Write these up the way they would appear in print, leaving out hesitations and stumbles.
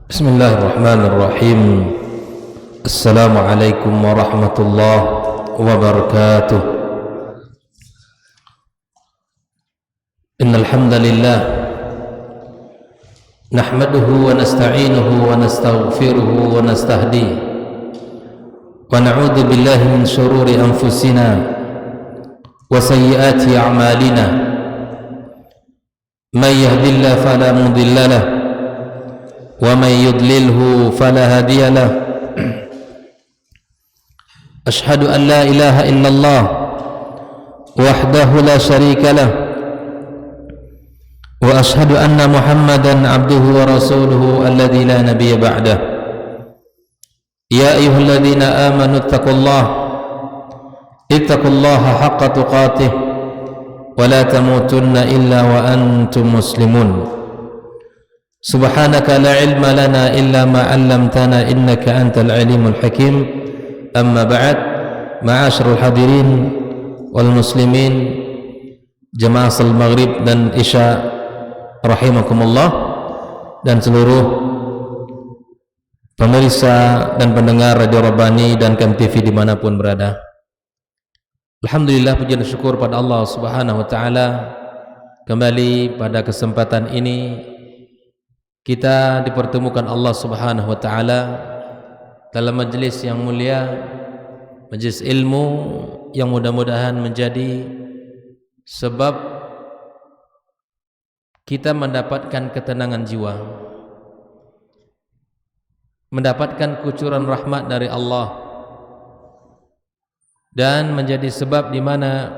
بسم الله الرحمن الرحيم. السلام عليكم ورحمة الله وبركاته. إن الحمد لله نحمده ونستعينه ونستغفره ونستهديه ونعوذ بالله من شرور أنفسنا وسيئات أعمالنا. من يهد الله فلا مضل له ومن يضلله فلا هادي له. أشهد أن لا إله إلا الله وحده لا شريك له وأشهد أن محمدا عبده ورسوله الذي لا نبي بعده. يا أيها الذين آمنوا اتقوا الله حق تقاته ولا تموتن إلا وأنتم مسلمون. سبحانك لا علم لنا إلا ما علمتنا إنك أنت العليم الحكيم. أما بعد، معاشر الحاضرين والmuslimin jemaah salat maghrib dan isya rahimakumullah, dan seluruh pemirsa dan pendengar Radio Rabbani dan KMTV dimanapun berada. Alhamdulillah, puji dan syukur pada Allah Subhanahu wa Ta'ala. Kembali pada kesempatan ini kita dipertemukan Allah Subhanahu wa Ta'ala dalam majlis yang mulia, majlis ilmu yang mudah-mudahan menjadi sebab kita mendapatkan ketenangan jiwa, mendapatkan kucuran rahmat dari Allah, dan menjadi sebab di mana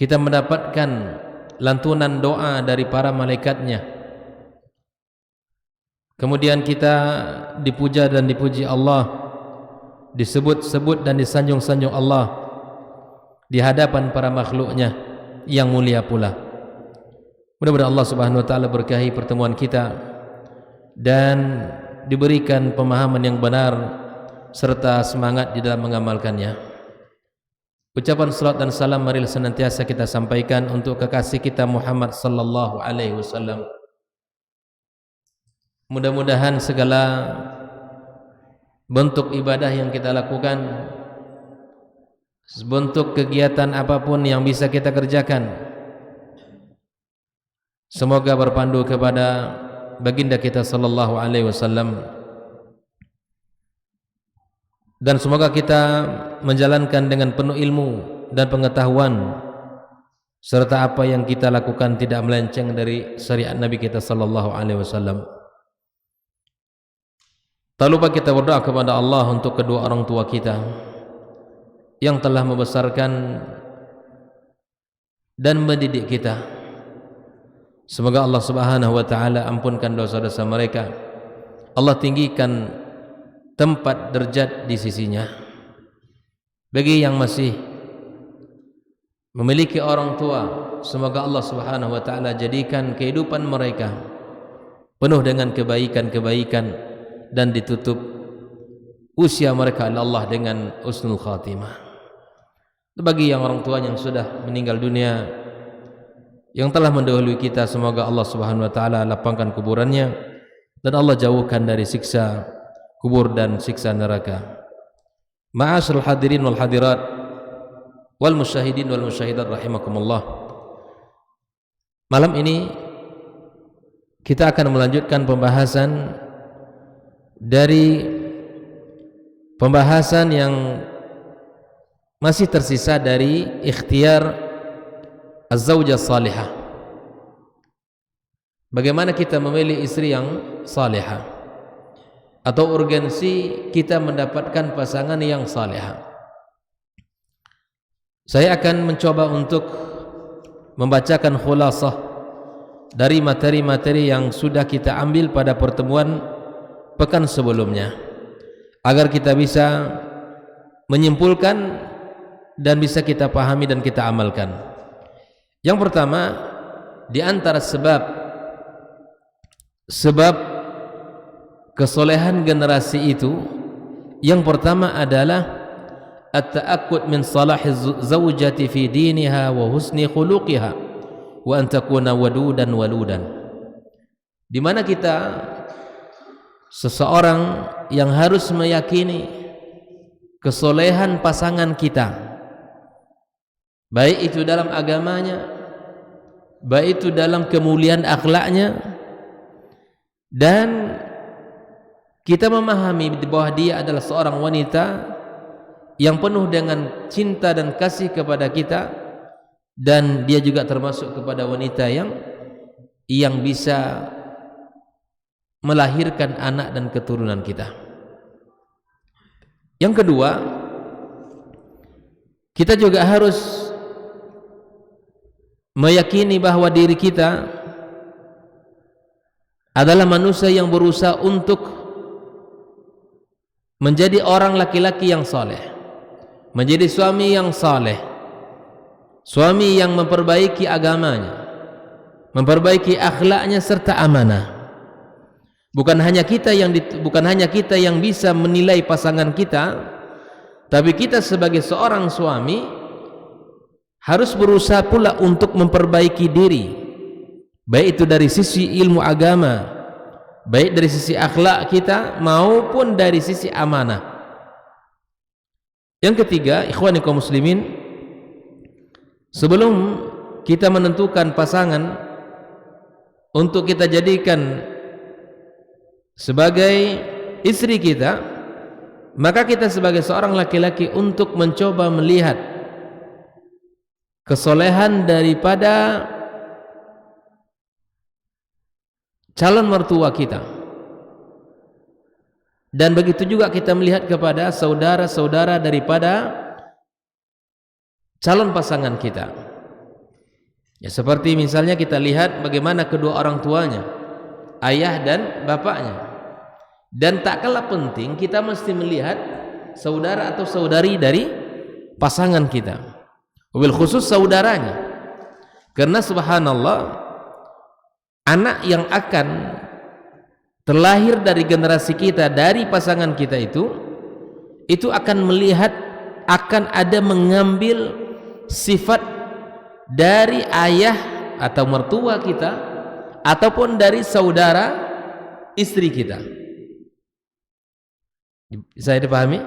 kita mendapatkan lantunan doa dari para malaikatnya. Kemudian kita dipuja dan dipuji Allah, disebut-sebut dan disanjung-sanjung Allah di hadapan para makhluknya yang mulia pula. Mudah-mudahan Allah Subhanahu wa Ta'ala berkahi pertemuan kita dan diberikan pemahaman yang benar serta semangat di dalam mengamalkannya. Ucapan salat dan salam marilah senantiasa kita sampaikan untuk kekasih kita Muhammad sallallahu alaihi wasallam. Mudah-mudahan segala bentuk ibadah yang kita lakukan, bentuk kegiatan apapun yang bisa kita kerjakan, semoga berpandu kepada baginda kita sallallahu alaihi wasallam, dan semoga kita menjalankan dengan penuh ilmu dan pengetahuan, serta apa yang kita lakukan tidak melenceng dari syariat Nabi kita sallallahu alaihi wasallam. Tak lupa kita berdoa kepada Allah untuk kedua orang tua kita yang telah membesarkan dan mendidik kita. Semoga Allah Subhanahu wa Ta'ala ampunkan dosa-dosa mereka. Allah tinggikan tempat derajat di sisinya. Bagi yang masih memiliki orang tua, semoga Allah Subhanahu wa Ta'ala jadikan kehidupan mereka penuh dengan kebaikan-kebaikan dan ditutup usia mereka oleh Allah dengan husnul khatimah. Bagi yang orang tua yang sudah meninggal dunia, yang telah mendahului kita, semoga Allah Subhanahu wa Ta'ala lapangkan kuburannya dan Allah jauhkan dari siksa kubur dan siksa neraka. Ma'asyiral hadirin wal hadirat wal musyahidin wal musyahidat rahimakumullah. Malam ini kita akan melanjutkan pembahasan dari pembahasan yang masih tersisa dari ikhtiar az-zawjah salihah. Bagaimana kita memilih istri yang salihah, atau urgensi kita mendapatkan pasangan yang salihah. Saya akan mencoba untuk membacakan khulasah dari materi-materi yang sudah kita ambil pada pertemuan pekan sebelumnya, agar kita bisa menyimpulkan dan bisa kita pahami dan kita amalkan. Yang pertama, di antara sebab kesolehan generasi itu, yang pertama adalah at-ta'akkud min salahi zawjati fi diniha wa husni khuluqiha wa an takuna wadudan waludan. di mana kita seseorang yang harus meyakini kesolehan pasangan kita, baik itu dalam agamanya, baik itu dalam kemuliaan akhlaknya, dan kita memahami bahwa dia adalah seorang wanita yang penuh dengan cinta dan kasih kepada kita, dan dia juga termasuk kepada wanita yang bisa melahirkan anak dan keturunan kita. Yang kedua, kita juga harus meyakini bahwa diri kita adalah manusia yang berusaha untuk menjadi orang laki-laki yang saleh, menjadi suami yang saleh, suami yang memperbaiki agamanya, memperbaiki akhlaknya serta amanah. Bukan hanya kita yang bisa menilai pasangan kita, tapi kita sebagai seorang suami harus berusaha pula untuk memperbaiki diri, baik itu dari sisi ilmu agama, baik dari sisi akhlak kita maupun dari sisi amanah. Yang ketiga, ikhwani kaum muslimin, sebelum kita menentukan pasangan untuk kita jadikan sebagai istri kita, maka kita sebagai seorang laki-laki untuk mencoba melihat kesolehan daripada calon mertua kita, dan begitu juga kita melihat kepada saudara-saudara daripada calon pasangan kita. Ya, seperti misalnya kita lihat bagaimana kedua orang tuanya, ayah dan bapaknya. Dan tak kalah penting kita mesti melihat saudara atau saudari dari pasangan kita, wabil khusus saudaranya, karena subhanallah, anak yang akan terlahir dari generasi kita, dari pasangan kita itu akan melihat, akan ada mengambil sifat dari ayah atau mertua kita ataupun dari saudara istri kita. Saya dipahami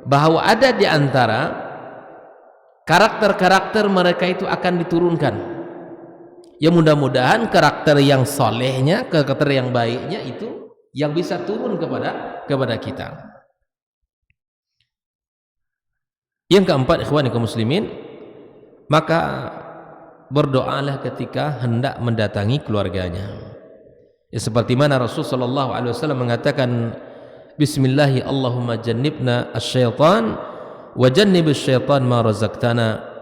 bahwa ada di antara karakter-karakter mereka itu akan diturunkan. Ya, mudah-mudahan karakter yang solehnya, karakter yang baiknya itu yang bisa turun kepada kita. Yang keempat, ikhwani kaum muslimin, maka berdoalah ketika hendak mendatangi keluarganya. Ya, seperti mana Rasul sallallahu alaihi wasallam mengatakan, Bismillahi Allahumma jannibna asyaitan wa jannibus syaitan ma razaqtana.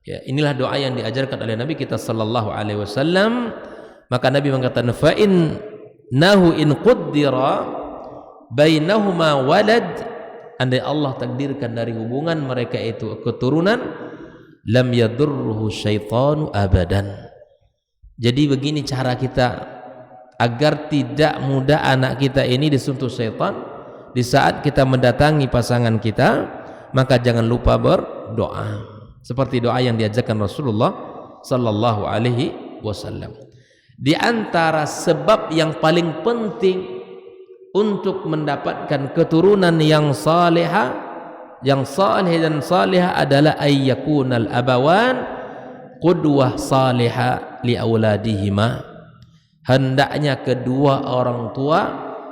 Ya, inilah doa yang diajarkan oleh Nabi kita sallallahu alaihi wasallam. Maka Nabi mengatakan, fa innahu in quddira bainahuma walad, andai Allah takdirkan dari hubungan mereka itu keturunan, lam yadurruhu syaitanu abadan. Jadi begini cara kita agar tidak mudah anak kita ini disentuh syaitan di saat kita mendatangi pasangan kita. Maka jangan lupa berdoa seperti doa yang diajarkan Rasulullah sallallahu alaihi wasallam. Di antara sebab yang paling penting untuk mendapatkan keturunan yang salihah, yang salih dan salihah adalah ayyakunal abawan qudwah salihah li auladihima. Hendaknya kedua orang tua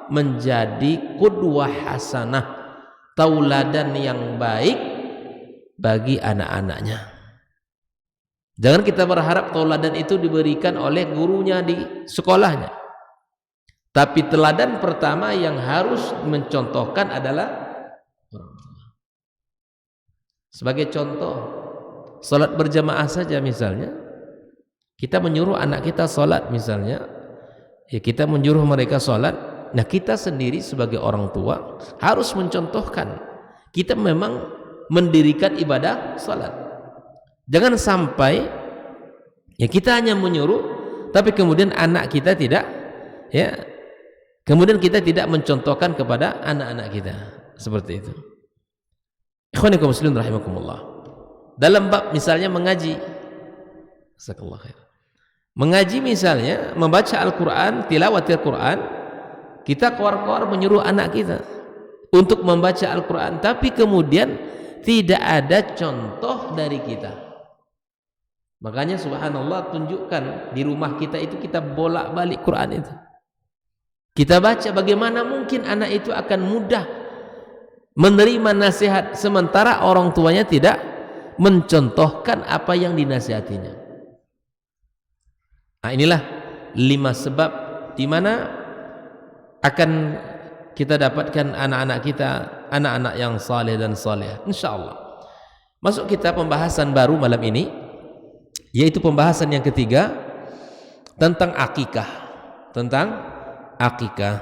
menjadi qudwah hasanah, tauladan yang baik bagi anak-anaknya. Jangan kita berharap tauladan itu diberikan oleh gurunya di sekolahnya, tapi teladan pertama yang harus mencontohkan adalah orang tua. Sebagai contoh, salat berjamaah saja misalnya, kita menyuruh anak kita salat misalnya, ya kita menyuruh mereka salat. Nah, kita sendiri sebagai orang tua harus mencontohkan. Kita memang mendirikan ibadah salat. Jangan sampai ya kita hanya menyuruh, tapi kemudian anak kita tidak, ya, kemudian kita tidak mencontohkan kepada anak-anak kita seperti itu. Ikhwani kaum muslimin rahimakumullah. Dalam bab misalnya mengaji, jazakallahu khair. Mengaji misalnya membaca Al-Qur'an, tilawat Al-Qur'an, Kita keluar-keluar menyuruh anak kita untuk membaca Al-Quran, tapi kemudian tidak ada contoh dari kita. Makanya subhanallah, tunjukkan di rumah kita itu kita bolak-balik Quran itu. Kita baca, bagaimana mungkin anak itu akan mudah menerima nasihat sementara orang tuanya tidak mencontohkan apa yang dinasihatinya. Nah, inilah 5 sebab di mana akan kita dapatkan anak-anak kita, anak-anak yang saleh dan saleh, insyaallah. Masuk kita pembahasan baru malam ini, yaitu pembahasan yang ketiga tentang akikah. Tentang akikah.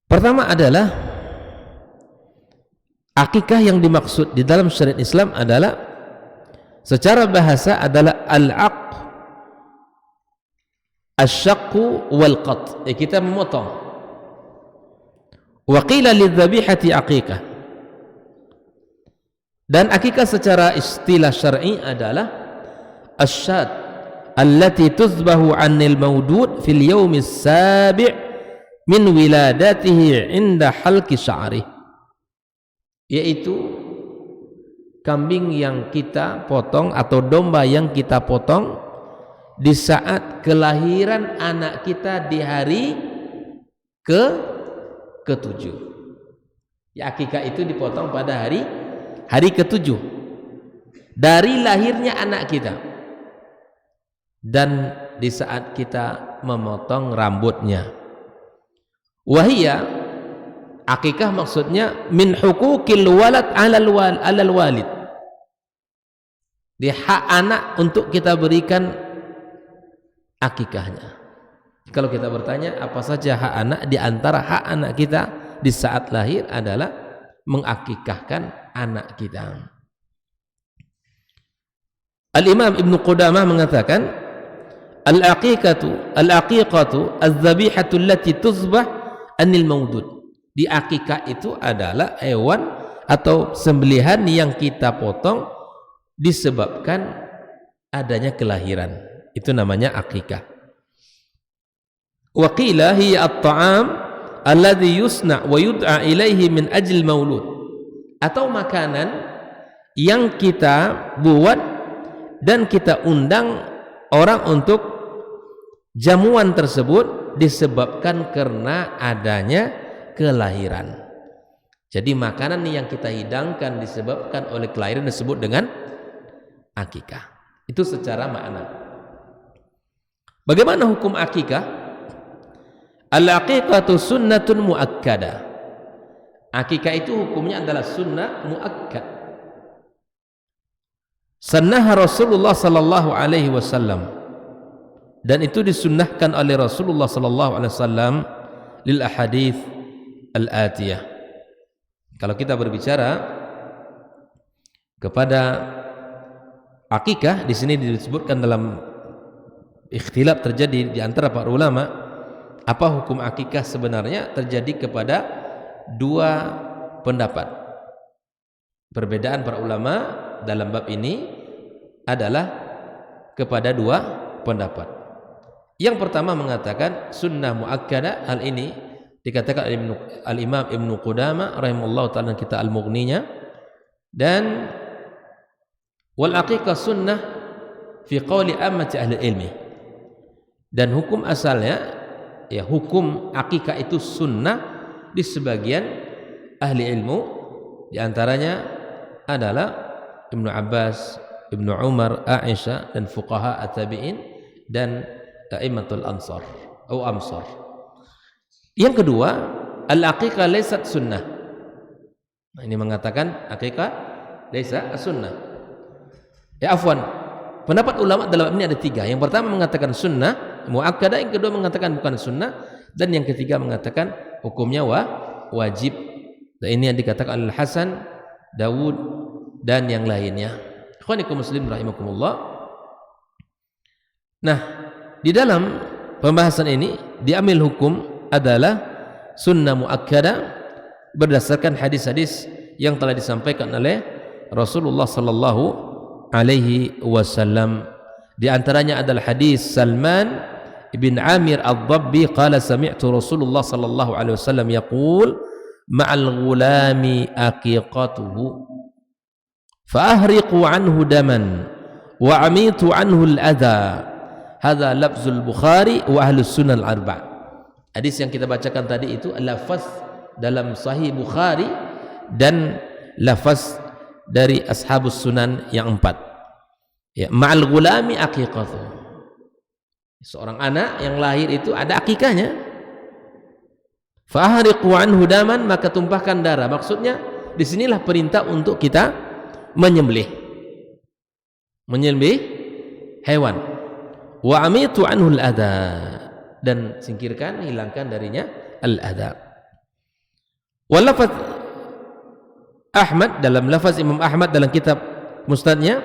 Pertama adalah akikah yang dimaksud di dalam syariat Islam adalah secara bahasa adalah al-aq, asyaqqu wal qat. Kita memotong. Wa qila lidzabihati aqiqah. Dan akikah secara istilah syar'i adalah asyad allati tuzbahu 'anil mawdud fil yaumis sabi' min wiladatihi inda halqi sya'ri, yaitu kambing yang kita potong atau domba yang kita potong di saat kelahiran anak kita di hari ke-7. Ya, akikah itu dipotong pada hari ke-7 dari lahirnya anak kita, dan di saat kita memotong rambutnya. Wahia, akikah maksudnya min hukukil walad alal walid, di hak anak untuk kita berikan akikahnya. Kalau kita bertanya apa saja hak anak, di antara hak anak kita di saat lahir adalah mengakikahkan anak kita. Al-Imam Ibn Qudamah mengatakan al-aqiqatu az-zabihatu allati tuzbah anil mawdud. Di akikah itu adalah hewan atau sembelihan yang kita potong disebabkan adanya kelahiran. Itu namanya akikah. Wa qila hiya at-ta'am alladhi yusna' wa yud'a ilaihi min ajli maulud. Atau makanan yang kita buat dan kita undang orang untuk jamuan tersebut disebabkan karena adanya kelahiran. Jadi makanan yang kita hidangkan disebabkan oleh kelahiran disebut dengan akikah. Itu secara makna. Bagaimana hukum akikah? Al-aqiqatu sunnatun muakkadah. Akikah itu hukumnya adalah sunnah muakkad. Sannaha Rasulullah sallallahu alaihi wasallam. Dan itu disunnahkan oleh Rasulullah sallallahu alaihi wasallam lil ahadits al-atiyah. Kalau kita berbicara kepada akikah, di sini disebutkan dalam ikhtilaf terjadi di antara para ulama, apa hukum akikah sebenarnya, terjadi kepada 2 pendapat. Perbedaan para ulama dalam bab ini adalah kepada 2 pendapat. Yang pertama mengatakan sunnah muakkadah. Hal ini dikatakan al-Imam Ibn Qudamah rahimahullah ta'ala kita al-Mughninya. Dan wal aqiqah sunnah fi qawli ammati ahli ilmi. Dan hukum asalnya, ya, hukum akikah itu sunnah di sebagian ahli ilmu, di antaranya adalah Ibnu Abbas, Ibnu Umar, Aisyah, dan fuqaha at-tabi'in dan a'immatul ansar atau amsar. Yang kedua, al-aqiqah laysat sunnah. Nah, ini mengatakan akikah laisa sunnah. Ya, afwan. Pendapat ulama dalam ini ada 3. Yang pertama mengatakan sunnah muakkadah, yang kedua mengatakan bukan sunnah, dan yang ketiga mengatakan hukumnya wajib. Dan ini yang dikatakan Al-Hasan, Dawud, dan yang lainnya. Ikhwanikum muslim rahimakumullah. Nah, di dalam pembahasan ini diambil hukum adalah sunnah muakkadah berdasarkan hadis-hadis yang telah disampaikan oleh Rasulullah sallallahu alaihi wasallam. Di antaranya adalah hadis Salman ibn Amir al-Dhabbi qala sami'tu Rasulullah sallallahu alaihi wasallam yaqul ma'al ghulami aqiqatuhu fa ahriqu anhu daman wa amitu anhu al-adha. Hadza lafzul Bukhari wa ahlus sunan al-arba'. Hadis yang kita bacakan tadi itu lafaz dalam Sahih Bukhari dan lafaz dari ashabus sunan yang 4. Ya, ma'al ghulami aqiqatuhu. Seorang anak yang lahir itu ada akikahnya. Fa ahriqu anhu daman, maka tumpahkan darah. Maksudnya disinilah perintah untuk kita menyembelih hewan. Wa amitu anhu al-adha, dan singkirkan, hilangkan darinya al-adha. Wa lafaz Ahmad, dalam lafaz Imam Ahmad dalam kitab Musnadnya,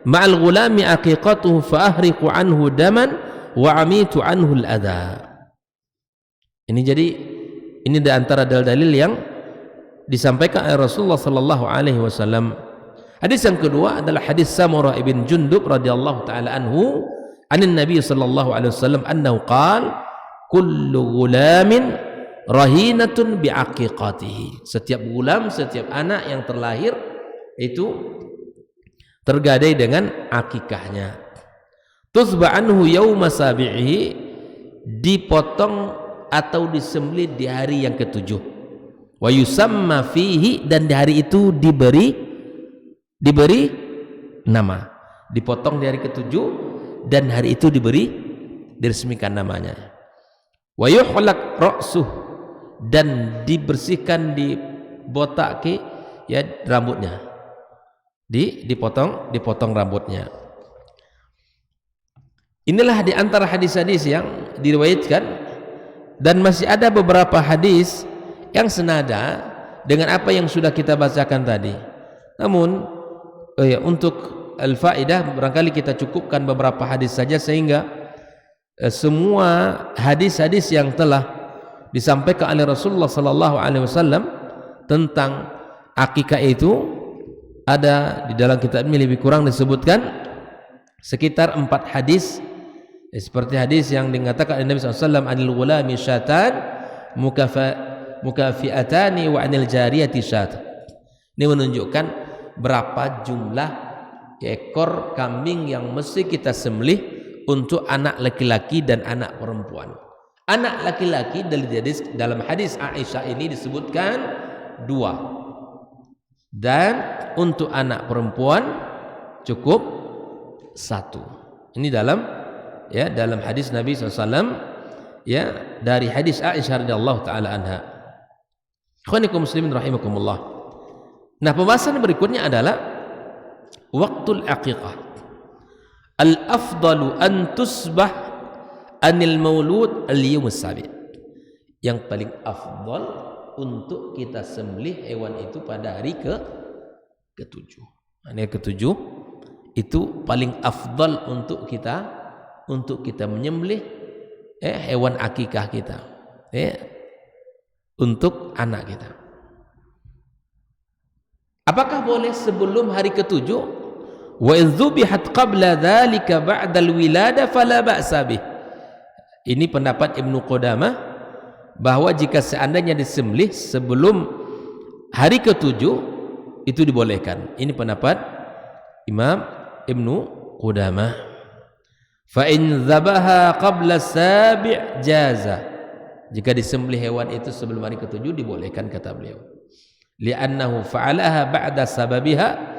ma'al ghulami aqiqatuhu fa ahriqu anhu daman wa amitu anhu al-adha. Ini jadi ini di antara dalil-dalil yang disampaikan oleh Rasulullah sallallahu alaihi wasallam. Hadis yang kedua adalah hadis Samurah ibn Jundub radhiyallahu taala anhu, anin Nabi sallallahu alaihi wasallam annahu qala kullu ghulamin rahinatun biaqiqatihi. Setiap gulam, setiap anak yang terlahir itu tergadai dengan akikahnya. Tuzba anhu yauma sabi'ihi, dipotong atau disembelih di hari yang ketujuh. Wa yusamma fihi, dan di hari itu diberi nama. Dipotong di hari ketujuh dan hari itu diresmikan namanya. Wa yuhlaq ra'suh, dan dibersihkan, dibotakke ya rambutnya. Dipotong rambutnya. Inilah di antara hadis-hadis yang diriwayatkan, dan masih ada beberapa hadis yang senada dengan apa yang sudah kita bacakan tadi. Namun untuk al-faidah barangkali kita cukupkan beberapa hadis saja, sehingga semua hadis-hadis yang telah disampaikan oleh Rasulullah sallallahu alaihi wasallam tentang akikah itu ada di dalam kitab ini. Lebih kurang disebutkan sekitar 4 hadis, seperti hadis yang dikatakan oleh Nabi SAW, anil ghulami syatan mukafiatani wa anil jariyati syat. Ini menunjukkan berapa jumlah ekor kambing yang mesti kita sembelih untuk anak laki-laki dan anak perempuan. Anak laki-laki dalam hadis Aisyah ini disebutkan 2, dan untuk anak perempuan cukup 1. Ini dalam hadis Nabi SAW, ya, dari hadis Aisyah radhiyallahu taala anha. Ikhwanikum muslimin rahimakumullah. Nah, pembahasan berikutnya adalah waqtul aqiqah. Al-afdalu an tusbah anil maulud al-yawm as-sabi'. Yang paling afdal untuk kita sembelih hewan itu pada hari ke-7. Hari ke-7 itu paling afdal untuk kita menyembelih hewan akikah kita, untuk anak kita. Apakah boleh sebelum hari ke-7? Wa idzubihat qabla dzalika ba'da al-wilada fala ba'sa bih. Ini pendapat Ibnu Qudamah, bahwa jika seandainya disembelih sebelum hari ke-7 itu dibolehkan. Ini pendapat Imam Ibnu Qudamah. Fa in dzabaha qabla sabi' jaza. Jika disembelih hewan itu sebelum hari ke-7 dibolehkan, kata beliau. Li'annahu fa'alaha ba'da sababiha,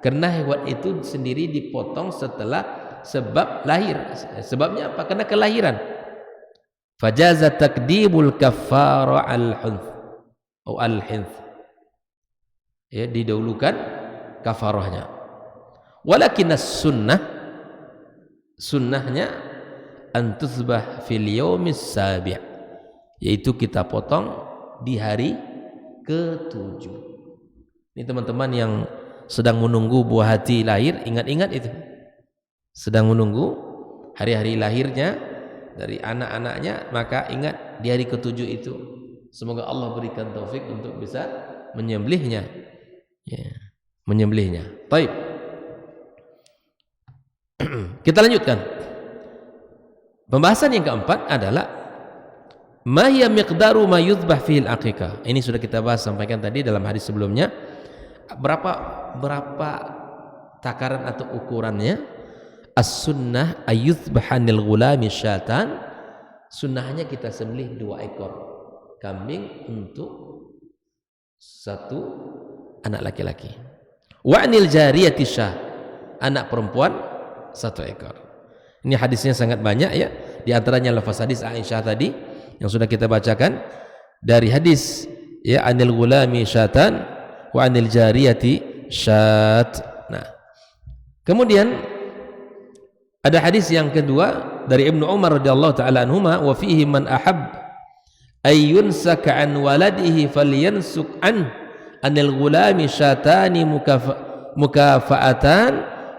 karena hewan itu sendiri dipotong setelah sebab lahir. Sebabnya apa? Karena kelahiran. Fajaza taqdimul kaffara al-hunth atau al-hinth, ya, didahulukan kafarahnya. Walakin sunnahnya an tuzbah fil yaumis sabi', yaitu kita potong di hari ke-7. Ini teman-teman yang sedang menunggu buah hati lahir, ingat-ingat itu. Sedang menunggu hari-hari lahirnya dari anak-anaknya, maka ingat di hari ke-7 itu. Semoga Allah berikan taufik untuk bisa menyembelihnya. Ya, menyembelihnya. Baik. Kita lanjutkan. Pembahasan yang keempat adalah ma hiya miqdaru ma yudhbah fihi al-aqiqah. Ini sudah kita bahas, sampaikan tadi dalam hadis sebelumnya. Berapa takaran atau ukurannya? As-sunnah ayyudhbahanil ghulami syatan. Sunnahnya kita sembelih 2 ekor kambing untuk 1 anak laki-laki. Wa anil jariyati syah, anak perempuan 1 ekor. Ini hadisnya sangat banyak ya. Di antaranya lafaz hadis Aisyah tadi yang sudah kita bacakan, dari hadis ya anil ghulami syatan wa anil jariyati syat. Nah, kemudian ada hadis yang kedua dari Ibnu Umar radhiyallahu taala anhuma, wa fihi man ahab ay yunsaka an waladihi falyansuk anil ghulami syatani mukafaatan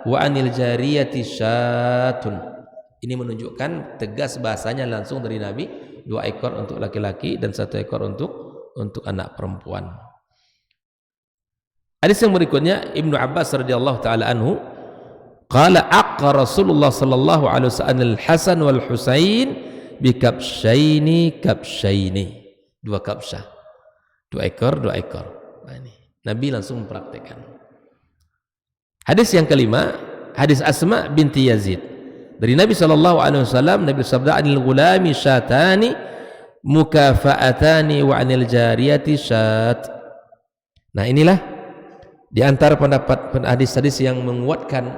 wa anil jariyati syatun. Ini menunjukkan tegas bahasanya langsung dari Nabi, 2 ekor untuk laki-laki dan 1 ekor untuk anak perempuan. Hadis yang berikutnya Ibnu Abbas radhiyallahu taala anhu qala aqqa Rasulullah sallallahu alaihi wasallam al-Hasan wal Husain bi kabsyaini 2 kabsyah, 2 ekor. Nah, ini Nabi langsung mempraktikkan. Hadis yang kelima, hadis Asma binti Yazid dari Nabi sallallahu alaihi wasallam, Nabi bersabda anil ghulami syatani mukafaatani wa anil jariyati syat. Nah, inilah di antara pendapat hadis-hadis yang menguatkan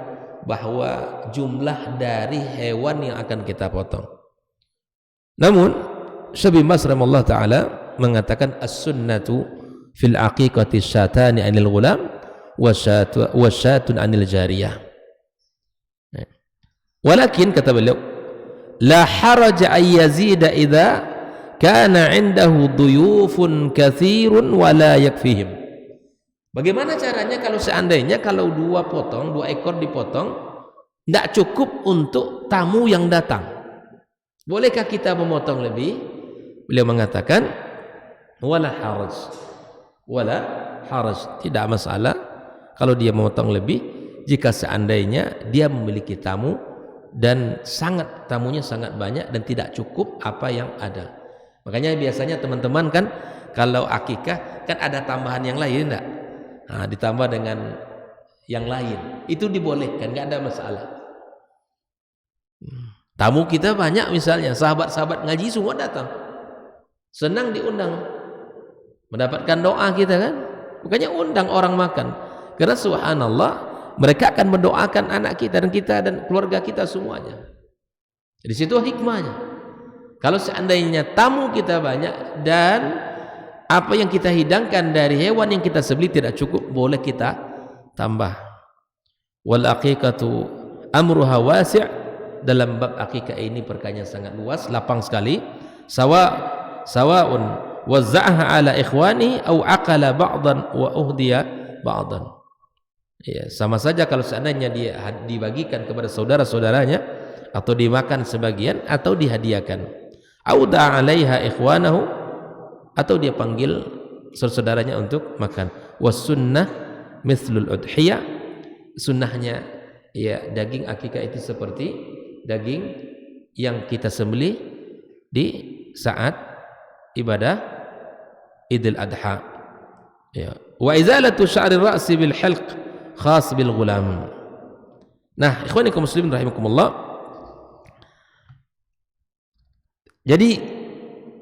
bahwa jumlah dari hewan yang akan kita potong. Namun Syekh bin Baz rahimahullah taala mengatakan as-sunnatu fil aqiqati syatani anil ghulam wa syatun anil jariyah. Walakin kata beliau, la haraja ay yazida idza kana indahu duyufun katsirun wa la yakfihim. Bagaimana caranya kalau seandainya kalau 2 ekor dipotong tidak cukup untuk tamu yang datang? Bolehkah kita memotong lebih? Beliau mengatakan wala haraj, tidak masalah kalau dia memotong lebih jika seandainya dia memiliki tamu dan tamunya sangat banyak dan tidak cukup apa yang ada. Makanya biasanya teman-teman kan kalau akikah kan ada tambahan yang lain enggak? Nah, ditambah dengan yang lain, itu dibolehkan, nggak ada masalah. Tamu kita banyak misalnya, sahabat-sahabat ngaji semua datang, senang diundang, mendapatkan doa kita kan, makanya undang orang makan, karena subhanallah mereka akan mendoakan anak kita dan keluarga kita semuanya. Di situ hikmahnya. Kalau seandainya tamu kita banyak dan apa yang kita hidangkan dari hewan yang kita sembelih tidak cukup, boleh kita tambah. Wal aqiqatu amruha wasi', dalam bab akikah ini perkara sangat luas, lapang sekali. Sawaun wazza'aha ala ikhwani au aqala ba'dan wa uhdiya ba'dan. Ya, sama saja kalau seandainya dia dibagikan kepada saudara-saudaranya atau dimakan sebagian atau dihadiahkan. Auda 'alaiha ikhwanahu, atau dia panggil saudaranya untuk makan. Was sunnah mithlul udhiyah, sunnahnya ya daging akikah itu seperti daging yang kita sembelih di saat ibadah Idul Adha. Ya. Wa izalatu sya'ri ra'si bil halq khas bil ghulam. Nah, ikhwani kaum muslimin rahimakumullah. Jadi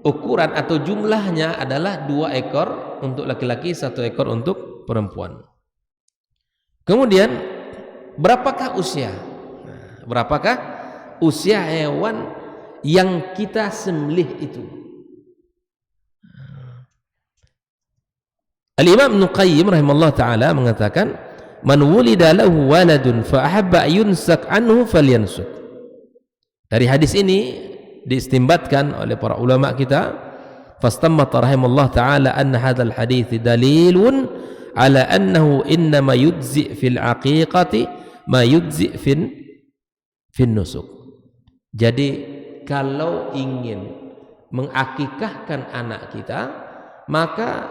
ukuran atau jumlahnya adalah 2 ekor untuk laki-laki, 1 ekor untuk perempuan. Kemudian berapakah usia? Nah, berapakah usia hewan yang kita sembelih itu? Al-Imam Ibnu Qayyim rahimahullah taala mengatakan, man wulida lahu waladun fa ahabba yunsak anhu falyansuk. Dari hadis ini diistimbatkan oleh para ulama kita, fastammat rahimahullah taala anna hadzal hadits dalilun ala annahu innama yujzi fil aqiqati ma yujzi fin nusuk. Jadi kalau ingin mengakikahkan anak kita, maka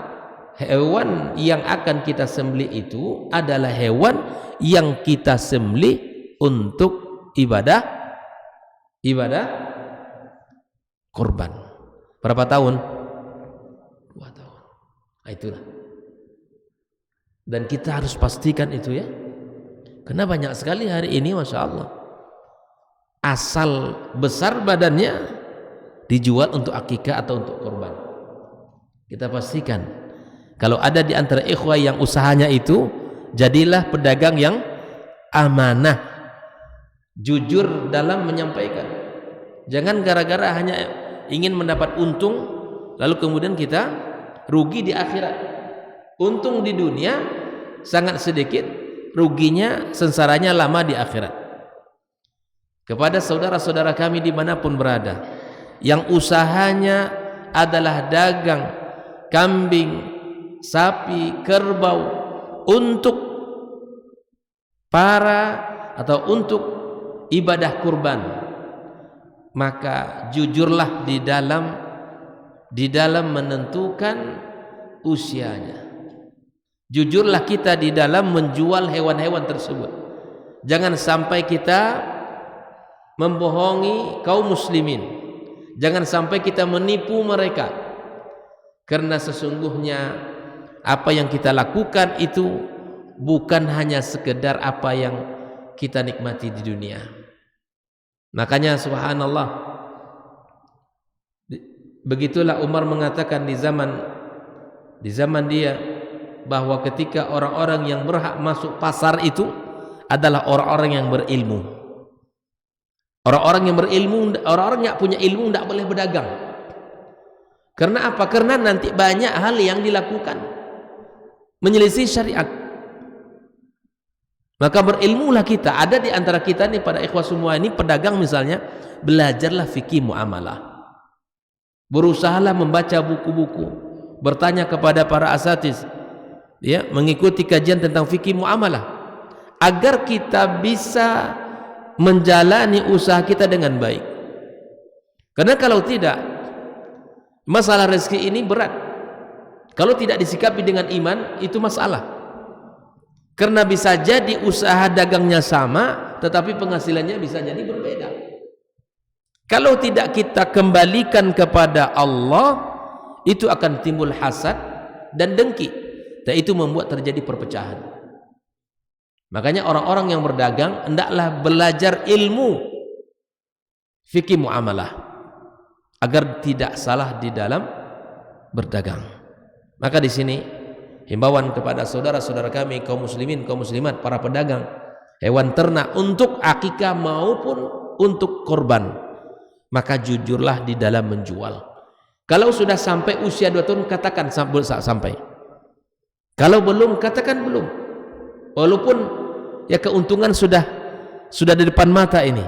hewan yang akan kita sembelih itu adalah hewan yang kita sembelih untuk ibadah korban. Berapa tahun? 2 tahun. Nah, itulah. Dan kita harus pastikan itu ya. Karena banyak sekali hari ini Masya Allah asal besar badannya dijual untuk akikah atau untuk korban. Kita pastikan kalau ada di antara ikhwah yang usahanya itu, jadilah pedagang yang amanah, jujur dalam menyampaikan. Jangan gara-gara hanya ingin mendapat untung lalu kemudian kita rugi di akhirat. Untung di dunia sangat sedikit, ruginya sengsaranya lama di akhirat. Kepada saudara-saudara kami dimanapun berada yang usahanya adalah dagang kambing, sapi, kerbau untuk atau untuk ibadah kurban, maka jujurlah di dalam menentukan usianya. Jujurlah kita di dalam menjual hewan-hewan tersebut. Jangan sampai kita membohongi kaum muslimin. Jangan sampai kita menipu mereka. Karena sesungguhnya apa yang kita lakukan itu bukan hanya sekedar apa yang kita nikmati di dunia. Makanya subhanallah, begitulah Umar mengatakan di zaman dia, bahwa ketika orang-orang yang berhak masuk pasar itu adalah orang-orang yang berilmu. Orang-orang yang berilmu, orang-orang yang punya ilmu tidak boleh berdagang. Karena apa? Karena nanti banyak hal yang dilakukan menyelisih syariat. Maka berilmulah kita. Ada di antara kita nih, pada ikhwah semua ini pedagang misalnya, belajarlah fikih muamalah. Berusahalah membaca buku-buku, bertanya kepada para asatiz, ya, mengikuti kajian tentang fikih muamalah agar kita bisa menjalani usaha kita dengan baik. Karena kalau tidak, masalah rezeki ini berat. Kalau tidak disikapi dengan iman, itu masalah. Karena bisa jadi usaha dagangnya sama, tetapi penghasilannya bisa jadi berbeda. Kalau tidak kita kembalikan kepada Allah, itu akan timbul hasad dan dengki, dan itu membuat terjadi perpecahan. Makanya orang-orang yang berdagang hendaklah belajar ilmu fikih muamalah agar tidak salah di dalam berdagang. Maka di sini himbauan kepada saudara-saudara kami kaum muslimin, kaum muslimat, para pedagang hewan ternak untuk akikah maupun untuk korban, maka jujurlah di dalam menjual. Kalau sudah sampai usia 2 tahun, katakan sampai. Kalau belum, katakan belum. Walaupun ya keuntungan sudah di depan mata ini.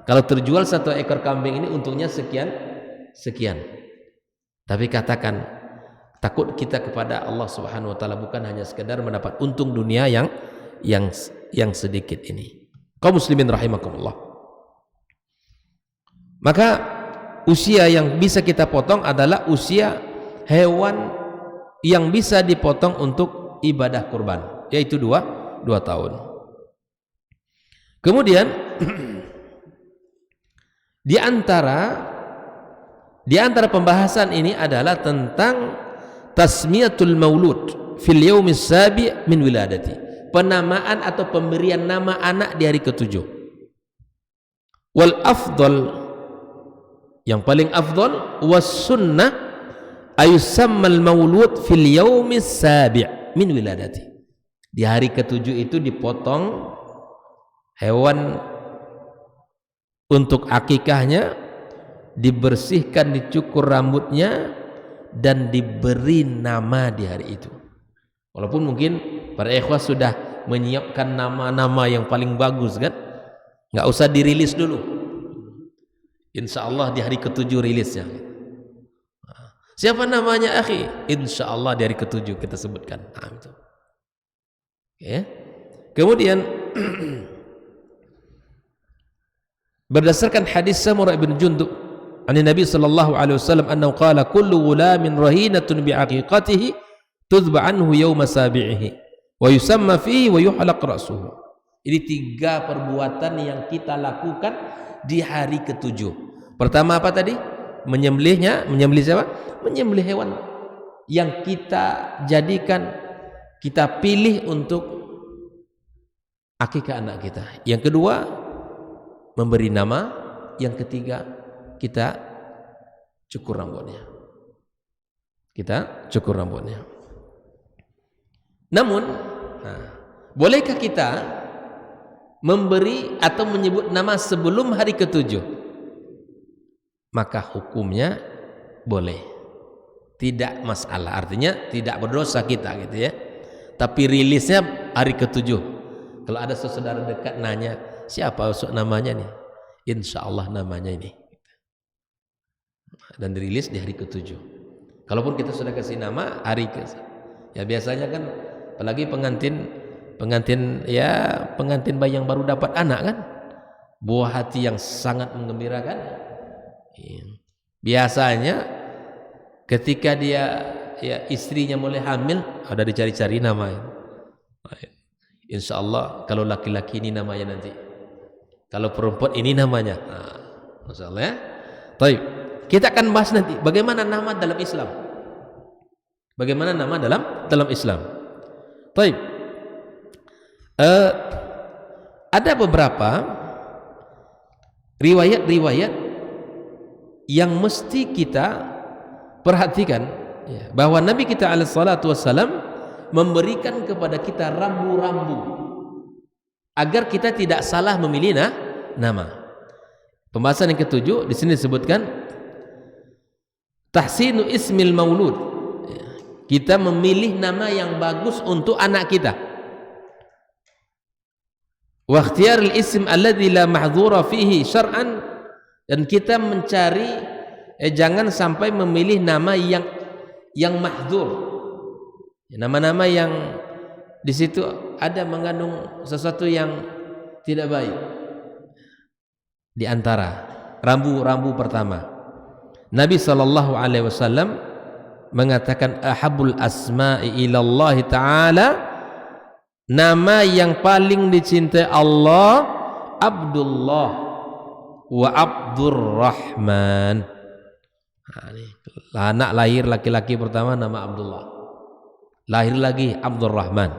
Kalau terjual 1 ekor kambing ini untungnya sekian. Tapi katakan, takut kita kepada Allah Subhanahu wa taala, bukan hanya sekedar mendapat untung dunia yang sedikit ini. Kaum muslimin rahimakumullah. Maka usia yang bisa kita potong adalah usia hewan yang bisa dipotong untuk ibadah kurban, yaitu 2 tahun. Kemudian di antara pembahasan ini adalah tentang tasmiyatul maulud fil yaumis sabi' min wiladati, penamaan atau pemberian nama anak di hari ke-7. Wal afdal, yang paling afdal, was sunnah ayusammal maulud fil yaumis sabi' min wiladati, di hari ke-7 itu dipotong hewan untuk akikahnya, dibersihkan, dicukur rambutnya, dan diberi nama di hari itu. Walaupun mungkin para ikhwah sudah menyiapkan nama-nama yang paling bagus kan, nggak usah dirilis dulu, insya Allah di hari ke-7 rilisnya. Siapa namanya akhi? Insya Allah di hari ke-7 kita sebutkan. Itu. Ya. Kemudian berdasarkan hadis Samurah bin Jundub dari Nabi sallallahu alaihi wasallam annahu qala kullu ghulamin rahinatun bi aqiqatihi tudba anhu yawma sabi'ihi wa yusamma fihi wa yuhlaq ra'suhu. Ini 3 perbuatan yang kita lakukan di hari ke-7. Pertama apa tadi? menyembelihnya, menyembelih siapa? Menyembelih hewan yang kita jadikan, kita pilih untuk akikah anak kita. Yang kedua, memberi nama. Yang ketiga, kita cukur rambutnya. Kita cukur rambutnya. Namun, bolehkah kita memberi atau menyebut nama sebelum hari ketujuh? Maka hukumnya boleh, tidak masalah. Artinya tidak berdosa kita gitu ya. Tapi rilisnya hari ketujuh. Kalau ada saudara dekat nanya, siapa namanya nih? Insya Allah namanya ini. Dan dirilis di hari ketujuh. Kalaupun kita sudah kasih nama hari ke, ya biasanya kan, apalagi pengantin bayi yang baru dapat anak kan, buah hati yang sangat menggembirakan. Biasanya ketika istrinya mulai hamil, ada dicari-cari nama. Insya Allah kalau laki-laki ini namanya nanti, kalau perempuan ini namanya. Masya Allah ya. Baik, kita akan bahas nanti bagaimana nama dalam Islam. Bagaimana nama dalam Islam. Baik. Ada beberapa riwayat-riwayat yang mesti kita perhatikan, ya, bahwa Nabi kita alaihi salatu wassalam memberikan kepada kita rambu-rambu agar kita tidak salah memilih nama. Pembahasan yang ketujuh di sini disebutkan tahsinu ismil maulud. Kita memilih nama yang bagus untuk anak kita. Wa ikhtiyarul ism alladzi la mahdhura fihi syar'an, dan kita mencari jangan sampai memilih nama yang mahdzur. Nama-nama yang di situ ada mengandung sesuatu yang tidak baik. Di antara rambu-rambu pertama, Nabi SAW mengatakan ahabul asma'i ilallah ta'ala, nama yang paling dicintai Allah Abdullah wa Abdurrahman. Anak lahir laki-laki pertama nama Abdullah, lahir lagi Abdurrahman,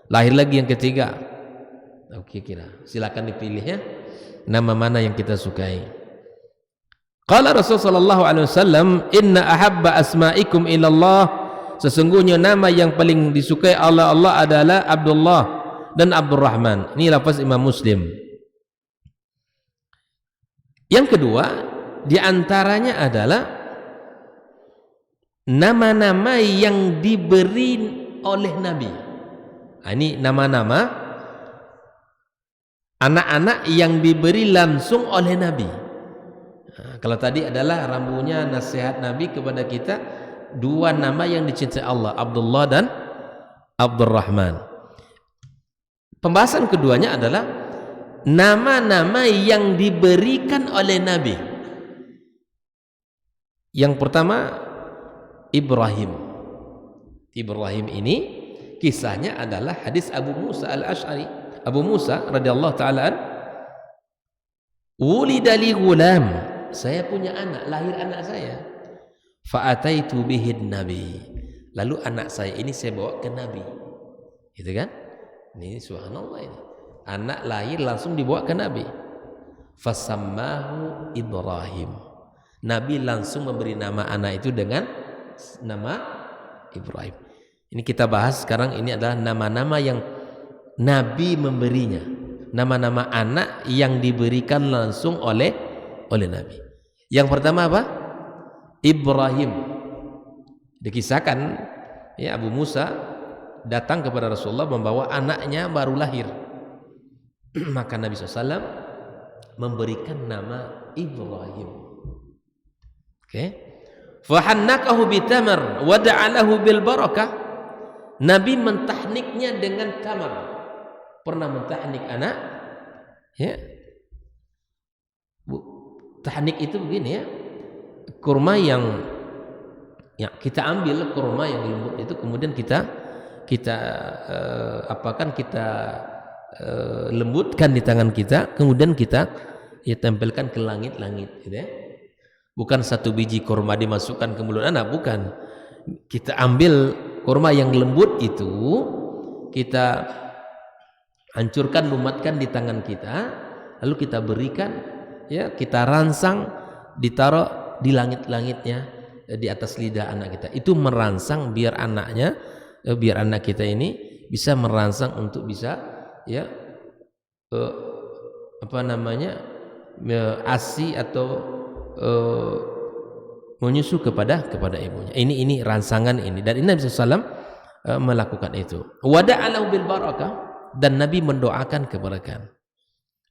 lahir lagi yang ketiga. Oke, silakan dipilih ya, nama mana yang kita sukai. Qala Rasulullah sallallahu alaihi wasallam, inna ahabba asma'ikum ilallah, sesungguhnya nama yang paling disukai Allah adalah Abdullah dan Abdurrahman. Ini lafaz Imam Muslim. Yang kedua, di antaranya adalah nama-nama yang diberi oleh Nabi. Ini nama-nama anak-anak yang diberi langsung oleh Nabi. Kalau tadi adalah rambunya nasihat Nabi kepada kita, dua nama yang dicintai Allah, Abdullah dan Abdurrahman. Pembahasan keduanya adalah nama-nama yang diberikan oleh Nabi. Yang pertama, Ibrahim. Ibrahim ini kisahnya adalah hadis Abu Musa al-Ash'ari. Abu Musa radhiyallahu ta'ala wulida li gulam, saya punya anak, lahir anak saya. Fa'ataitu bihid nabi, lalu anak saya ini saya bawa ke Nabi. Gitu kan? Ini subhanallah, ini anak lahir langsung dibawa ke Nabi. Fasammahu Ibrahim, Nabi langsung memberi nama anak itu dengan nama Ibrahim. Ini kita bahas sekarang, ini adalah nama-nama yang Nabi memberinya, nama-nama anak yang diberikan langsung oleh Nabi. Yang pertama apa? Ibrahim. Dikisahkan ya, Abu Musa datang kepada Rasulullah membawa anaknya baru lahir. Maka Nabi SAW memberikan nama Ibrahim. Oke. Fahannakahu bitamar wa da'alahu bil barakah. Nabi mentahniknya dengan tamar. Pernah mentahnik anak? Ya. Tahnik itu begini ya. Kurma yang kita ambil, kurma yang lembut itu, kemudian kita lembutkan di tangan kita, kemudian kita tempelkan ke langit-langit gitu ya. Bukan satu biji kurma dimasukkan ke mulut anak, bukan. Kita ambil kurma yang lembut itu, kita hancurkan, lumatkan di tangan kita, lalu kita berikan, ya, kita rangsang, ditaruh di langit-langitnya, di atas lidah anak kita. Itu merangsang biar anaknya, biar anak kita ini bisa merangsang untuk bisa, ya, ASI atau menyusu kepada ibunya. Ini rangsangan ini, dan Nabi SAW melakukan itu. Wada'alahu bil barakah, dan Nabi mendoakan keberkahan.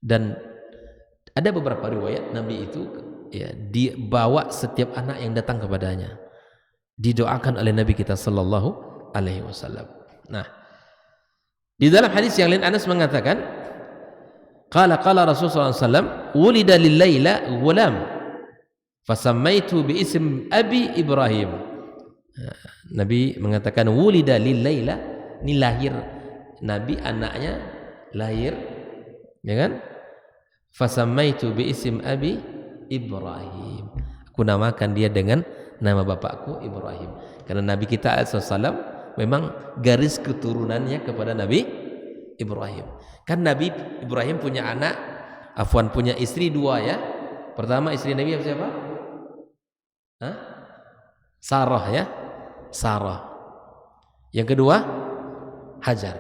Dan ada beberapa riwayat Nabi itu, ya, dibawa setiap anak yang datang kepadanya, didoakan oleh Nabi kita sallallahu alaihi wasallam. Nah, di dalam hadis yang lain Anas mengatakan, qala Rasulullah sallallahu alaihi wasallam, wulida lil laila ghulam fasammaitu bi ism abi Ibrahim. Nabi mengatakan wulida lil laila, ini lahir Nabi, anaknya lahir, ya kan? Fasammaitu bi ism abi Ibrahim, aku namakan dia dengan nama bapakku Ibrahim, karena Nabi kita SAW memang garis keturunannya kepada Nabi Ibrahim. Kan Nabi Ibrahim punya anak, punya istri dua, ya. Pertama istri Nabi siapa? Sarah, ya, Sarah. Yang kedua Hajar.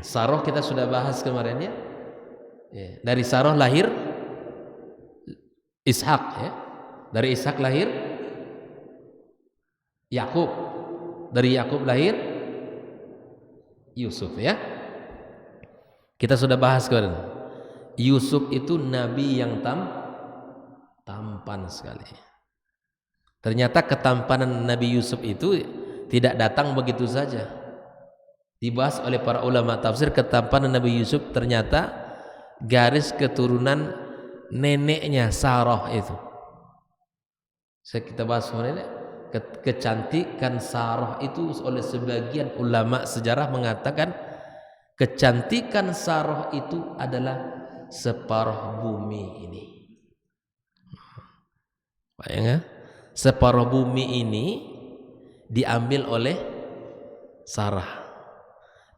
Sarah kita sudah bahas kemarin, ya. Dari Sarah lahir Ishak, ya. Dari Ishak lahir Yakub. Dari Yakub lahir Yusuf, ya. Kita sudah bahas kemarin. Yusuf itu nabi yang tampan sekali. Ternyata ketampanan Nabi Yusuf itu tidak datang begitu saja. Dibahas oleh para ulama tafsir, ketampanan Nabi Yusuf ternyata garis keturunan neneknya Sarah itu. Kita bahas kemarin, kecantikan Sarah itu oleh sebagian ulama sejarah mengatakan kecantikan Sarah itu adalah separuh bumi ini. Bayangkan, separuh bumi ini diambil oleh Sarah,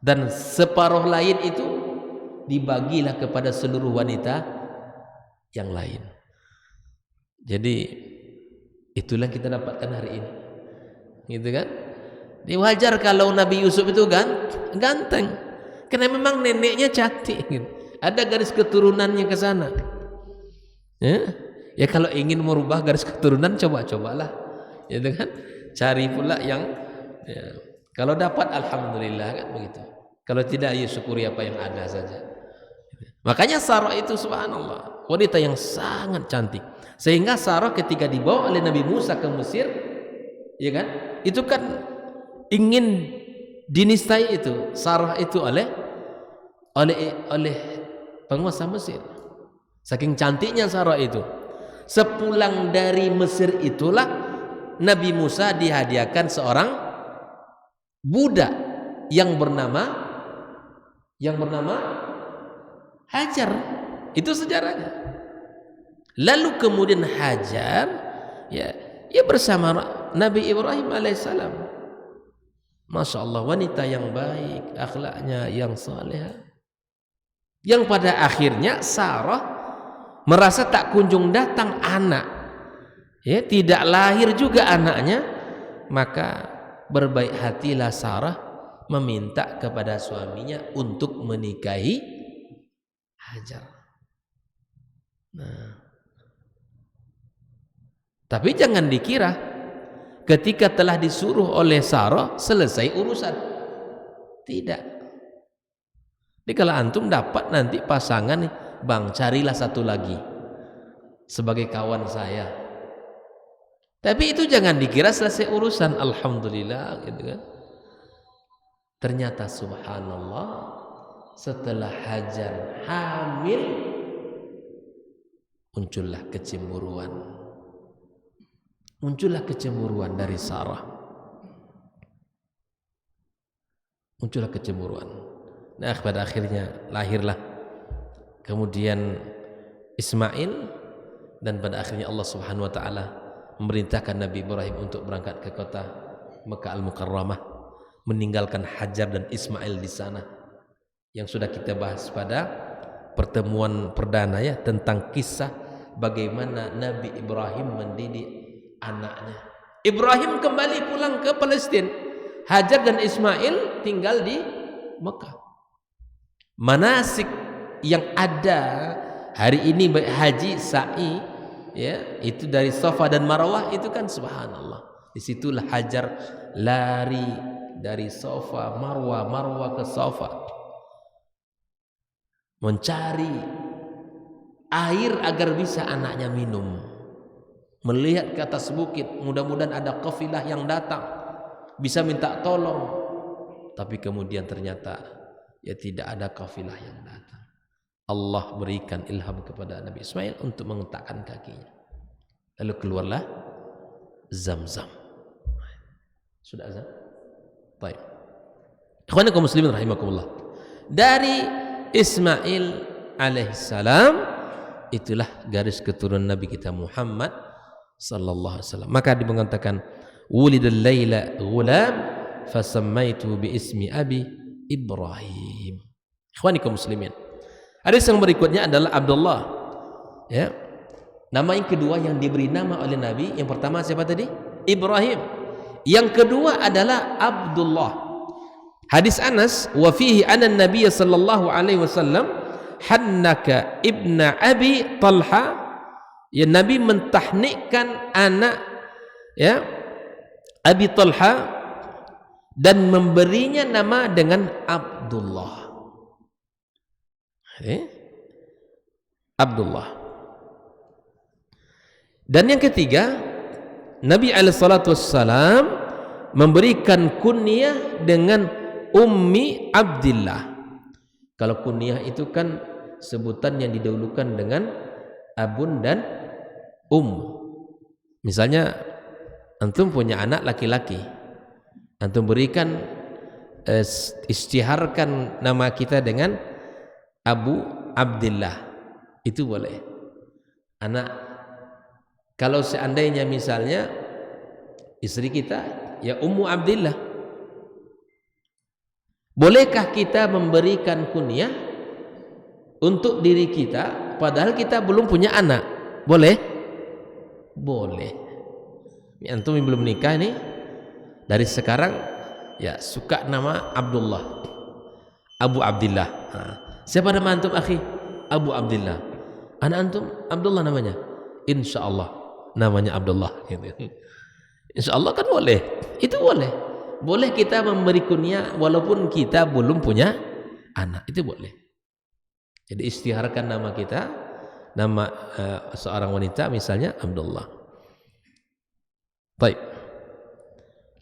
dan separuh lain itu dibagilah kepada seluruh wanita yang lain. Jadi itulah yang kita dapatkan hari ini, gitu kan? Wajar kalau Nabi Yusuf itu ganteng, karena memang neneknya cantik, gitu. Ada garis keturunannya ke sana, ya kalau ingin merubah garis keturunan, cobalah, gitu kan? Cari pula yang, ya, kalau dapat alhamdulillah, kan begitu. Kalau tidak, ya syukuri apa yang ada saja. Makanya Sarah itu subhanallah, wanita yang sangat cantik, sehingga Sarah ketika dibawa oleh Nabi Musa ke Mesir, ya kan, itu kan ingin dinistai itu Sarah itu oleh penguasa Mesir, saking cantiknya Sarah itu. Sepulang dari Mesir itulah Nabi Musa dihadiahkan seorang budak yang bernama Hajar. Itu sejarahnya. Lalu kemudian Hajar, ya bersama Nabi Ibrahim alaihissalam. Masya Allah, wanita yang baik, akhlaknya yang saleh, yang pada akhirnya Sarah merasa tak kunjung datang anak, ya, tidak lahir juga anaknya, maka berbaik hatilah Sarah meminta kepada suaminya untuk menikahi Hajar. Nah, tapi jangan dikira ketika telah disuruh oleh Sarah selesai urusan. Tidak. Jadi kalau antum dapat nanti pasangan nih, bang, carilah satu lagi sebagai kawan saya. Tapi itu jangan dikira selesai urusan. Alhamdulillah, gitu kan. Ternyata subhanallah, setelah Hajar hamil, muncullah kecemburuan dari Sarah. Muncullah kecemburuan. Nah, pada akhirnya lahirlah kemudian Ismail, Dan pada akhirnya Allah Subhanahu wa taala memerintahkan Nabi Ibrahim untuk berangkat ke kota Makkah Al-Mukarramah, meninggalkan Hajar dan Ismail di sana, yang sudah kita bahas pada pertemuan perdana ya, tentang kisah bagaimana Nabi Ibrahim mendidik anaknya. Ibrahim kembali pulang ke Palestina, Hajar dan Ismail tinggal di Mekah. Manasik yang ada hari ini baik haji, sa'i ya, itu dari Safa dan Marwah, itu kan subhanallah. Disitulah Hajar lari dari Safa Marwah, Marwah ke Safa, mencari air agar bisa anaknya minum, melihat ke atas bukit, mudah-mudahan ada kafilah yang datang bisa minta tolong, tapi kemudian ternyata ya tidak ada kafilah yang datang. Allah berikan ilham kepada Nabi Ismail untuk mengetakkan kakinya, lalu keluarlah Zam-Zam. Sudah azan? Baik. Ikhwani kaum muslimin rahimakumullah. Dari Ismail alaihissalam itulah garis keturunan Nabi kita Muhammad sallallahu alaihi wasallam. Maka dikatakan wulidal laila ghulam fasammaitu bi ismi abi Ibrahim. Ikhwani kaum muslimin. Hadis yang berikutnya adalah Abdullah. Ya. Nama yang kedua yang diberi nama oleh Nabi, yang pertama siapa tadi? Ibrahim. Yang kedua adalah Abdullah. Hadis Anas, wa fihi anna an-nabiy sallallahu alaihi wasallam hannaka ibna Abi Talha, ya Nabi mentahnikkan anak ya Abi Talha dan memberinya nama dengan Abdullah. Abdullah. Dan yang ketiga, Nabi alaihissalam memberikan kunyah dengan Ummi Abdillah. Kalau kunyah itu kan sebutan yang didahulukan dengan abun dan Misalnya antum punya anak laki-laki, antum berikan istiharkan nama kita dengan Abu Abdillah, itu boleh. Anak, kalau seandainya misalnya istri kita ya Ummu Abdillah, bolehkah kita memberikan kunyah untuk diri kita padahal kita belum punya anak? Boleh? Boleh. Ini antum yang belum nikah nih, dari sekarang ya suka nama Abdullah, Abu Abdillah. Siapa nama antum akhi? Abu Abdillah. Anak antum Abdullah namanya? Insyaallah namanya Abdullah. Insyaallah kan boleh. Itu boleh. Boleh kita memberi kunyah walaupun kita belum punya anak. Itu boleh. Jadi istiharkan nama kita, nama seorang wanita misalnya Abdullah. Baik.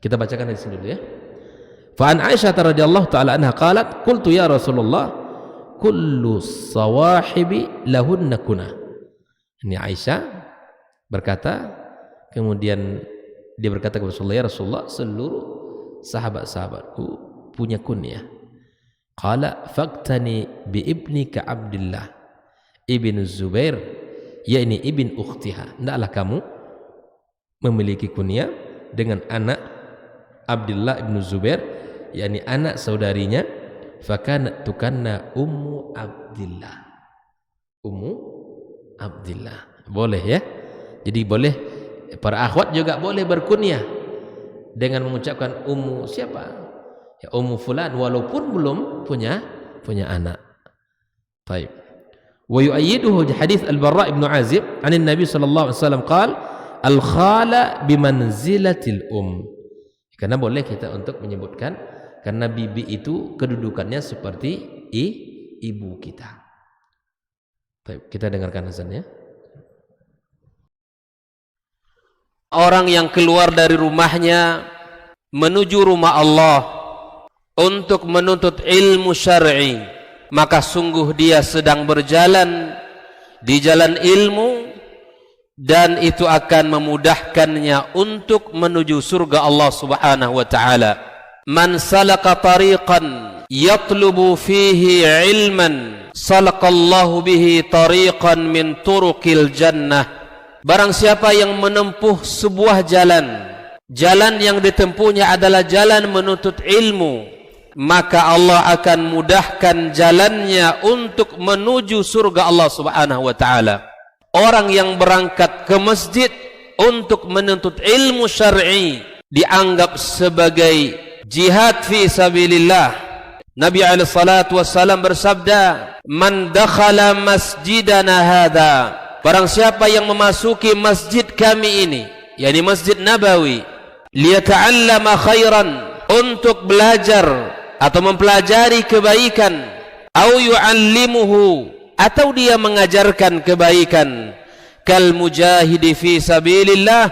Kita bacakan dari sini dulu ya. Fa an Aisyah radhiyallahu taala anha qalat qultu ya Rasulullah kullu sawahibi lahunna kuna. Ini Aisyah berkata, kemudian dia berkata kepada Rasulullah, ya Rasulullah, seluruh sahabat-sahabatku punya kunyah. Qala faqtani bi ibnika Abdillah ibn Zubair, yakni ibn ukhtiha. Hendaklah kamu memiliki kunyah dengan anak Abdullah ibn Zubair, yakni anak saudarinya. Fakanat tukanna Ummu Abdillah. Ummu Abdillah. Boleh ya. Jadi boleh, para akhwat juga boleh berkunyah dengan mengucapkan Ummu siapa? Ya Ummu fulan walaupun belum punya anak. Baik. Wa yu'ayyiduhu hadits Al-Barra' ibn Azib 'an Nabi sallallahu alaihi wasallam qala al-khala bimanzilatil Karena boleh kita untuk menyebutkan, karena bibi itu kedudukannya seperti ibu kita. Baik, kita dengarkan azannya. Orang yang keluar dari rumahnya menuju rumah Allah untuk menuntut ilmu syar'i, maka sungguh dia sedang berjalan di jalan ilmu, dan itu akan memudahkannya untuk menuju surga Allah Subhanahu wa taala. Man salaka tariqan yatlubu fihi ilman salakallahu bihi tariqan min turuqil jannah Barang siapa yang menempuh sebuah jalan yang ditempuhnya adalah jalan menuntut ilmu, maka Allah akan mudahkan jalannya untuk menuju surga Allah Subhanahu wa taala. Orang yang berangkat ke masjid untuk menuntut ilmu syar'i dianggap sebagai jihad fi sabilillah. Nabi alaihi salatu wassalam bersabda, "Man dakhala masjidana hadza," barang siapa yang memasuki masjid kami ini, yakni Masjid Nabawi, liyata'allama khairan, untuk belajar atau mempelajari kebaikan, au yu'allimuhu, atau dia mengajarkan kebaikan, kal mujahidi fi sabilillah,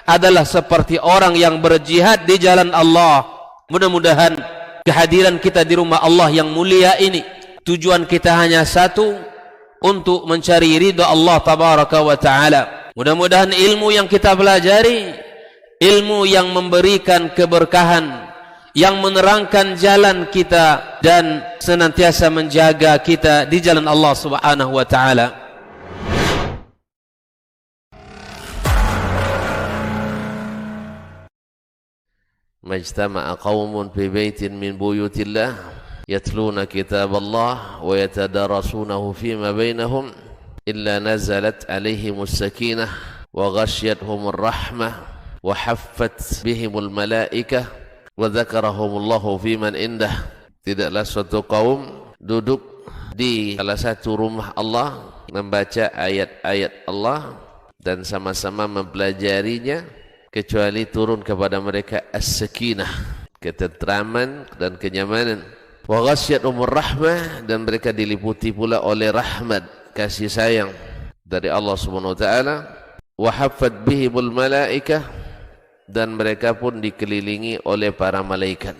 adalah seperti orang yang berjihad di jalan Allah. Mudah-mudahan kehadiran kita di rumah Allah yang mulia ini, tujuan kita hanya satu, untuk mencari ridha Allah tabaraka wa ta'ala. Mudah-mudahan ilmu yang kita pelajari, ilmu yang memberikan keberkahan, yang menerangkan jalan kita dan senantiasa menjaga kita di jalan Allah Subhanahu wa taala. Majtama'a qaumun fi baitin min buyutillah yatluna kitaballah wa yatadarasunahu fima bainahum illa nazalat alaihimus sakinah wa ghasyiyatuhumur rahmah wa haffat bihimul malaikah wa dzakarahumullahu fiman indah. Tidaklah suatu kaum duduk di salah satu rumah Allah, membaca ayat-ayat Allah dan sama-sama mempelajarinya, kecuali turun kepada mereka as-sakinah, ketentraman dan kenyamanan. Wa ghasyiyatuhumur rahmah, dan mereka diliputi pula oleh rahmat, kasih sayang dari Allah Subhanahu wa taala. Wa haffat bihimul malaikah, dan mereka pun dikelilingi oleh para malaikat,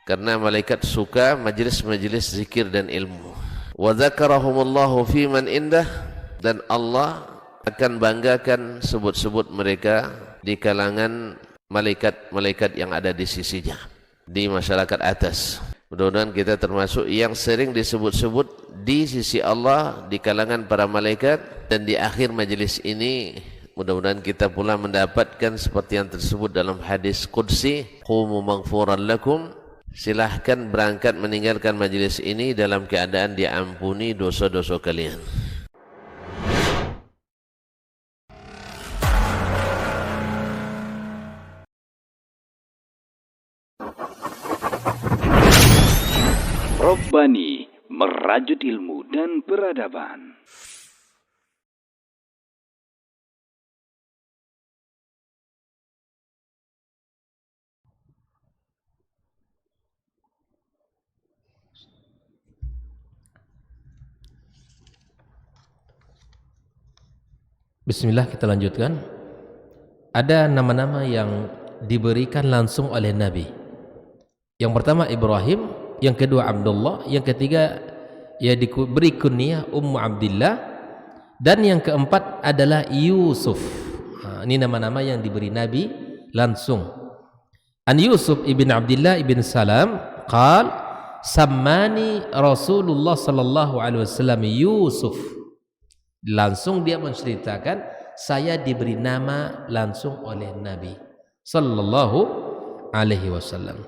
karena malaikat suka majlis-majlis zikir dan ilmu. Wa dzakarahumullahu fiman indah, dan Allah akan banggakan sebut-sebut mereka di kalangan malaikat-malaikat yang ada di sisinya, di masyarakat atas. Mudah-mudahan kita termasuk yang sering disebut-sebut di sisi Allah, di kalangan para malaikat, dan di akhir majlis ini mudah-mudahan kita pula mendapatkan seperti yang tersebut dalam hadis qudsi, qumu maghfuran lakum, silahkan berangkat meninggalkan majlis ini dalam keadaan diampuni dosa-dosa kalian. Robbani, merajut ilmu dan peradaban. Bismillah, kita lanjutkan. Ada nama-nama yang diberikan langsung oleh Nabi. Yang pertama Ibrahim, yang kedua Abdullah, yang ketiga ia diberi kunyah Ummu Abdillah, dan yang keempat adalah Yusuf. Ini nama-nama yang diberi Nabi langsung. An Yusuf ibn Abdillah ibn Salam qal sammani Rasulullah sallallahu alaihi wasallam Yusuf. Langsung dia menceritakan, saya diberi nama langsung oleh Nabi sallallahu alaihi wasallam.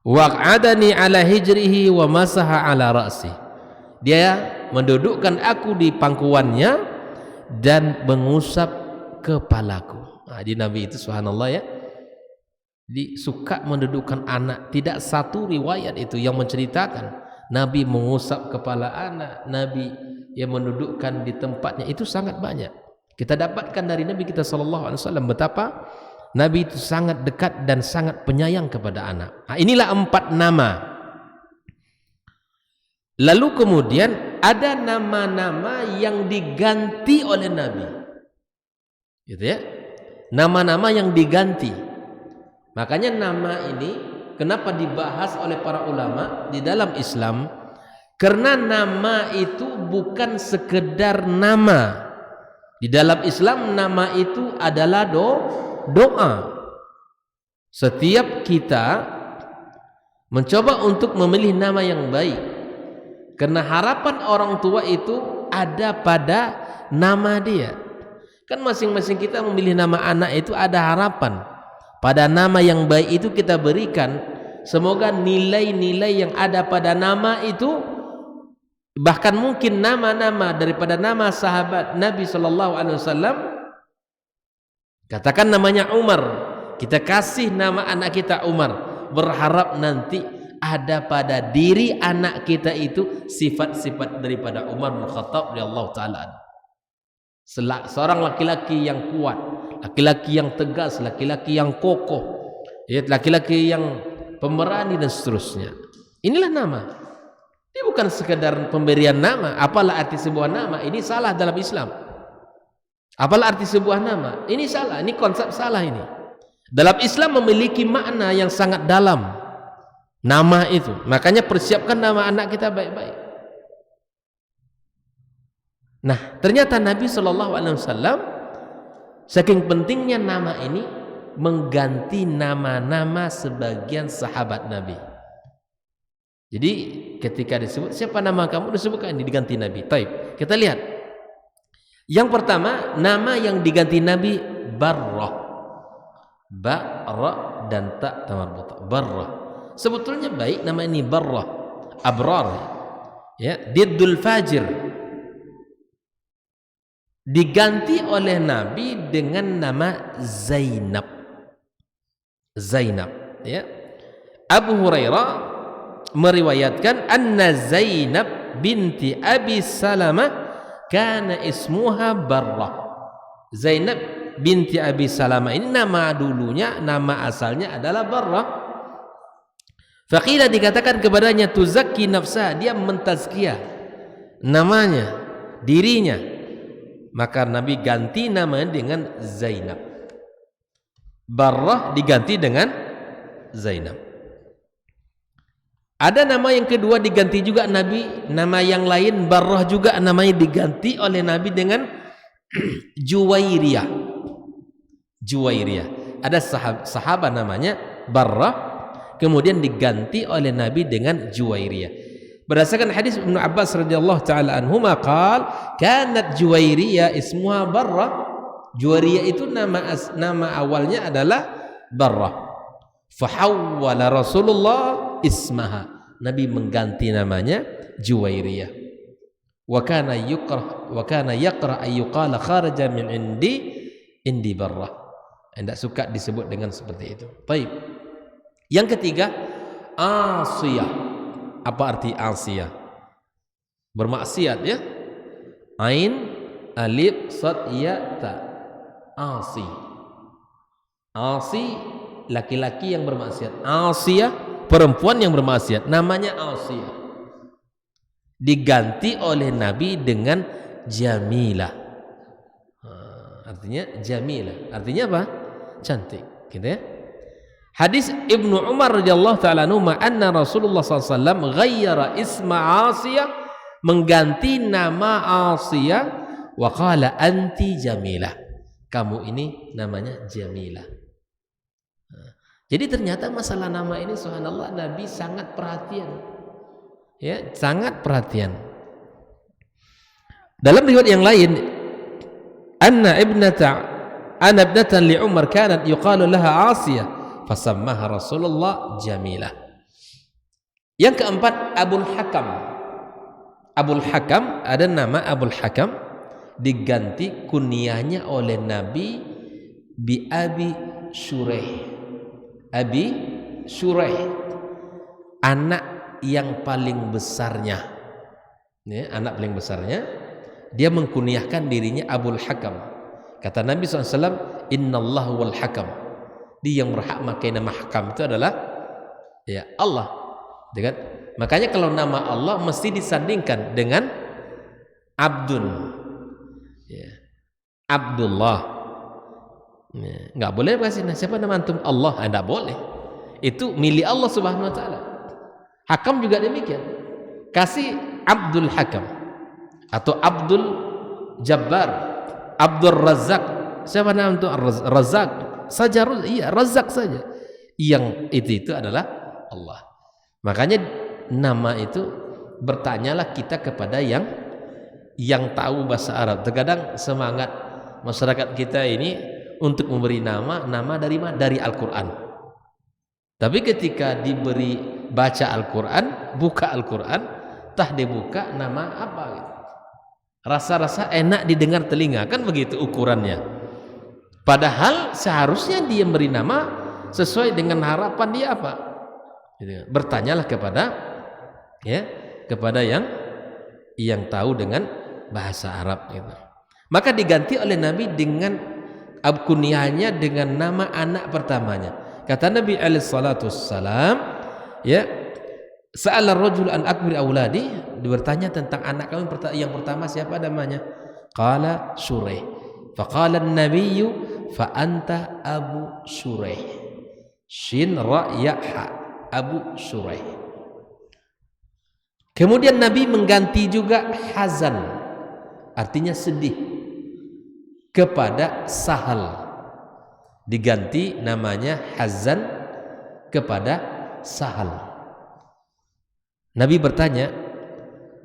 Waq'adani ala hijrihi wa masaha ala ra'si. Dia mendudukkan aku di pangkuannya dan mengusap kepalaku. Di Nabi itu subhanallah ya, suka mendudukkan anak. Tidak satu riwayat itu yang menceritakan Nabi mengusap kepala anak, Nabi yang mendudukkan di tempatnya. Itu sangat banyak kita dapatkan dari Nabi kita sallallahu alaihi wasallam, betapa Nabi itu sangat dekat dan sangat penyayang kepada anak. Inilah 4 nama. Lalu kemudian ada nama-nama yang diganti oleh Nabi, gitu ya, nama-nama yang diganti. Makanya nama ini kenapa dibahas oleh para ulama di dalam Islam? Karena nama itu bukan sekedar nama. Di dalam Islam nama itu adalah doa. Setiap kita mencoba untuk memilih nama yang baik, karena harapan orang tua itu ada pada nama dia. Kan masing-masing kita memilih nama anak itu ada harapan. Pada nama yang baik itu kita berikan, semoga nilai-nilai yang ada pada nama itu, bahkan mungkin nama-nama daripada nama sahabat Nabi SAW, katakan namanya Umar, kita kasih nama anak kita Umar, berharap nanti ada pada diri anak kita itu sifat-sifat daripada Umar bin Khattab radhiyallahu ta'ala. Seorang laki-laki yang kuat, laki-laki yang tegas, laki-laki yang kokoh, ya, laki-laki yang pemberani dan seterusnya. Inilah nama. Ini bukan sekedar pemberian nama. Apalah arti sebuah nama? Ini salah dalam Islam. Apalah arti sebuah nama? Ini salah. Ini konsep salah ini. Dalam Islam memiliki makna yang sangat dalam. Nama itu. Makanya persiapkan nama anak kita baik-baik. Nah, ternyata Nabi SAW saking pentingnya nama ini mengganti nama-nama sebagian sahabat Nabi. Jadi ketika disebut siapa nama kamu, disebutkan ini diganti Nabi. Taib. Kita lihat. Yang pertama, nama yang diganti Nabi Barrah. Ba, ra dan ta tamarbutah. Barrah. Sebetulnya baik nama ini Barrah. Abrar. Ya, diddul fajir. Diganti oleh Nabi dengan nama Zainab. Zainab, ya. Abu Hurairah meriwayatkan anna Zainab binti Abi Salamah kana ismuha Barrah. Zainab binti Abi Salamah ini nama dulunya, nama asalnya adalah Barrah. Faqila dikatakan kepadanya tuzakki nafsah, dia mentazkiyah namanya, dirinya. Maka Nabi ganti namanya dengan Zainab. Barrah diganti dengan Zainab. Ada nama yang kedua diganti juga Nabi, nama yang lain Barrah juga namanya diganti oleh Nabi dengan Juwairiyah. Juwairiyah. Ada sahabat namanya Barrah, kemudian diganti oleh Nabi dengan Juwairiyah. Berdasarkan hadis Ibnu Abbas radhiyallahu taala anhuma qaal kanat Juwairiyah ismuha Barrah. Juwairiyah itu nama awalnya adalah Barrah. Fahawwala Rasulullah ismaha. Nabi mengganti namanya Juwairiyah. Wa kana yaqra ay yuqala kharaja min indi Barrah. Tidak suka disebut dengan seperti itu. Baik. Yang ketiga, Asiyah. Apa arti Asiyah? Bermaksiat, ya. Ain, alif, sad, ya, ta. Asi. Asi, laki-laki yang bermaksiat. Asiyah, perempuan yang bermaksiat. Namanya Asiyah. Diganti oleh Nabi dengan Jamilah. Artinya Jamilah. Artinya apa? Cantik, gitu ya. Hadis Ibnu Umar radhiyallahu taala anhu anna Rasulullah SAW ghayyara isma Asiyah, mengganti nama Asiyah, wa qala anti Jamilah, kamu ini namanya Jamilah. Jadi ternyata masalah nama ini subhanallah Nabi sangat perhatian. Ya, sangat perhatian. Dalam riwayat yang lain, anna ibnatan li Umar kanat yuqalu laha Asiyah fasammaha Rasulullah Jamilah. Yang keempat, Abul Hakam. Abul Hakam, ada nama Abul Hakam, diganti kunyahnya oleh Nabi bi Abi Shuraih. Abi Shuraih, anak yang paling besarnya, ya, anak paling besarnya, dia mengkunyahkan dirinya Abul Hakam. Kata Nabi SAW, Innallahu wal Hakam. Dia yang berhak memakai nama Hakam itu adalah ya Allah. Dengan, makanya kalau nama Allah mesti disandingkan dengan Abdun, ya, Abdullah. Ya, nggak boleh kasih siapa nama antum Allah, nggak boleh. Itu milik Allah Subhanahu Wa Taala. Hakam juga demikian. Kasih Abdul Hakam atau Abdul Jabbar, Abdul Razak. Siapa nama itu? Razak saja, iya Razak saja. Yang itu adalah Allah. Makanya nama itu bertanyalah kita kepada yang tahu bahasa Arab. Terkadang semangat masyarakat kita ini untuk memberi nama dari Al-Quran. Tapi ketika diberi baca Al-Quran, buka Al-Quran, tah dibuka nama apa gitu. Rasa-rasa enak didengar telinga, kan begitu ukurannya. Padahal seharusnya dia memberi nama sesuai dengan harapan dia apa. Gitu. Bertanyalah kepada yang tahu dengan bahasa Arab gitu. Maka diganti oleh Nabi dengan kunyahnya dengan nama anak pertamanya. Kata Nabi alaihi salatu wassalam, ya, sa'ala ar-rajul an akbir auladi, bertanya tentang anak kami yang pertama siapa namanya? Qala Shuraih. Faqala an-nabiyyu fa anta Abu Shuraih. Shin ra ya ha, Abu Shuraih. Kemudian Nabi mengganti juga hazan, artinya sedih, kepada Sahal. Diganti namanya hazan kepada Sahal. Nabi bertanya,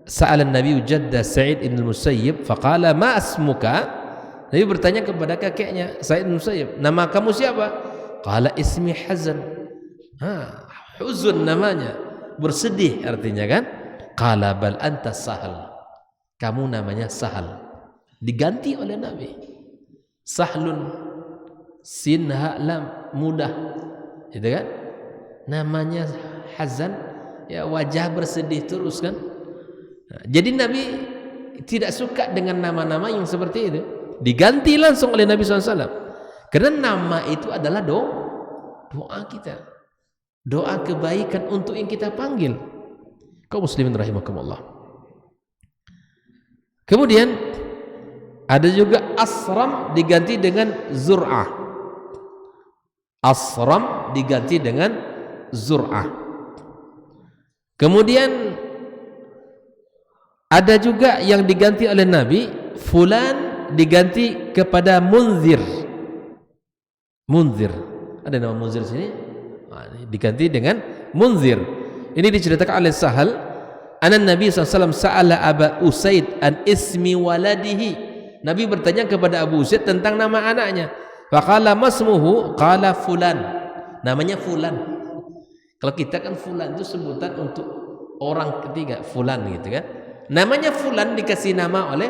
sa'ala Nabi jadda Sa'id bin Musayyib faqala ma asmuka? Nabi bertanya kepada kakeknya Sa'id bin Musayyib, nama kamu siapa? Qala ismi Hazan. Huzun namanya, bersedih artinya kan? Qala bal anta Sahal. Kamu namanya Sahal. Diganti oleh Nabi. Sahlun sin ha lam, mudah. Gitu kan? Namanya Hazan, ya wajah bersedih terus kan. Jadi Nabi tidak suka dengan nama-nama yang seperti itu. Diganti langsung oleh Nabi SAW. Karena nama itu adalah doa kita, doa kebaikan untuk yang kita panggil. Kaum muslimin rahimakumullah. Kemudian ada juga Asram diganti dengan Zur'ah. Asram diganti dengan Zur'ah. Kemudian ada juga yang diganti oleh Nabi, fulan diganti kepada Munzir. Munzir. Ada nama Munzir sini? Diganti dengan Munzir. Ini diceritakan oleh Sahal, anan Nabi SAW sa'ala Aba Usaid an ismi waladihi. Nabi bertanya kepada Abu Usaid tentang nama anaknya. Faqala masmuhu, qala fulan. Namanya fulan. Kalau kita kan fulan itu sebutan untuk orang ketiga, fulan gitu kan. Namanya fulan dikasih nama oleh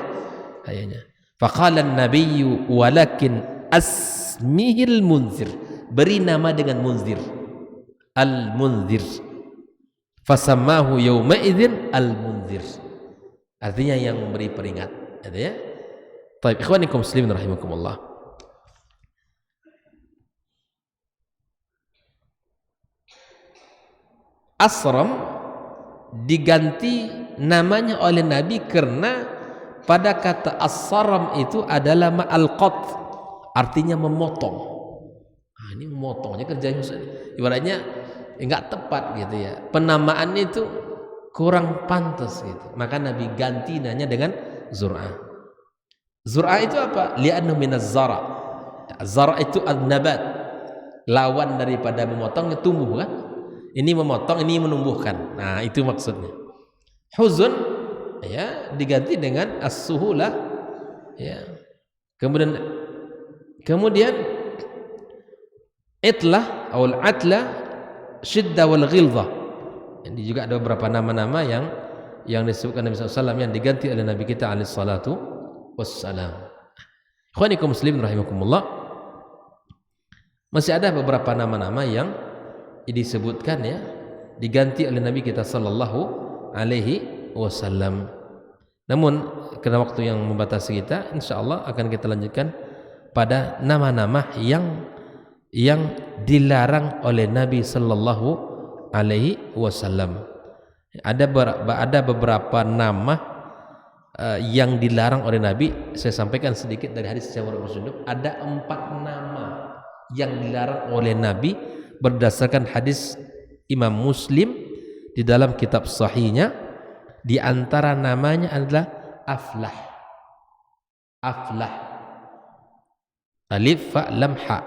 ayahnya. Faqala an-nabiyyu walakin asmihil Munzir. Beri nama dengan Munzir. Al-Munzir. Fasammahu yawma idzin al-Munzir. Artinya yang memberi peringat, gitu ya. Baik, ikhwanikum muslimin rahimakumullah. Asram diganti namanya oleh Nabi karena pada kata as-saram itu adalah ma'al-qat, artinya memotong. Nah, ini memotongnya kerjanya ibaratnya enggak tepat gitu ya. Penamaan itu kurang pantas gitu. Maka Nabi ganti nanya dengan Zur'ah. Zur'ah itu apa? Li'annahu minaz zara'. Zara' itu an-nabat. Lawan daripada memotong, tumbuh kan? Ini memotong, ini menumbuhkan. Nah, itu maksudnya. Huzun ya diganti dengan as-suhulah ya. Kemudian itlah atau al-atla syiddah wal ghilzah. Ini juga ada beberapa nama-nama yang disebutkan Nabi SAW yang diganti oleh Nabi kita alaihi salatu wassalam. Ikhwanikum muslimin rahimakumullah. Masih ada beberapa nama-nama yang disebutkan ya diganti oleh Nabi kita sallallahu alaihi wasallam. Namun karena waktu yang membatasi kita, insyaallah akan kita lanjutkan pada nama-nama yang dilarang oleh Nabi sallallahu alaihi wasallam. Ada beberapa nama yang dilarang oleh Nabi. Saya sampaikan sedikit dari hadis Jabir bin Sunduk. Ada 4 nama yang dilarang oleh Nabi berdasarkan hadis Imam Muslim di dalam kitab sahihnya. Di antara namanya adalah Aflah. Aflah. Alif fa lam ha.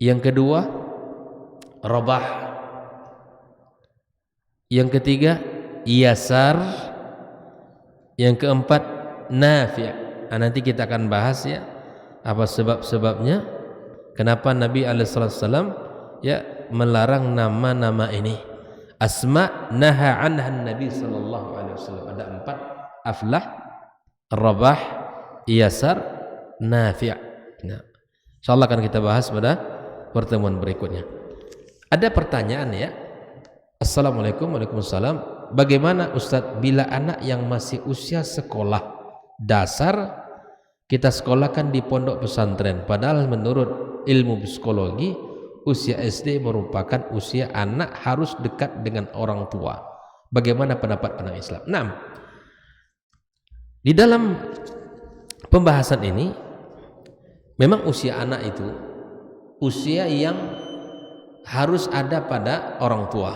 Yang kedua Rabah. Yang ketiga Yasar. Yang keempat Nafi'. nanti kita akan bahas ya apa sebab-sebabnya kenapa Nabi alaihissalam ya melarang nama-nama ini. Asma naha anha Nabi sallallahu alaihi wasallam. Ada 4: Aflah, Rabah, Yasar, Nafi'. Nah, insyaallah akan kita bahas pada pertemuan berikutnya. Ada pertanyaan ya. Assalamualaikum. Waalaikumsalam. Bagaimana Ustadz bila anak yang masih usia sekolah dasar kita sekolahkan di pondok pesantren, padahal menurut ilmu psikologi usia SD merupakan usia anak harus dekat dengan orang tua. Bagaimana pendapat anak Islam? Nah, di dalam pembahasan ini memang usia anak itu usia yang harus ada pada orang tua.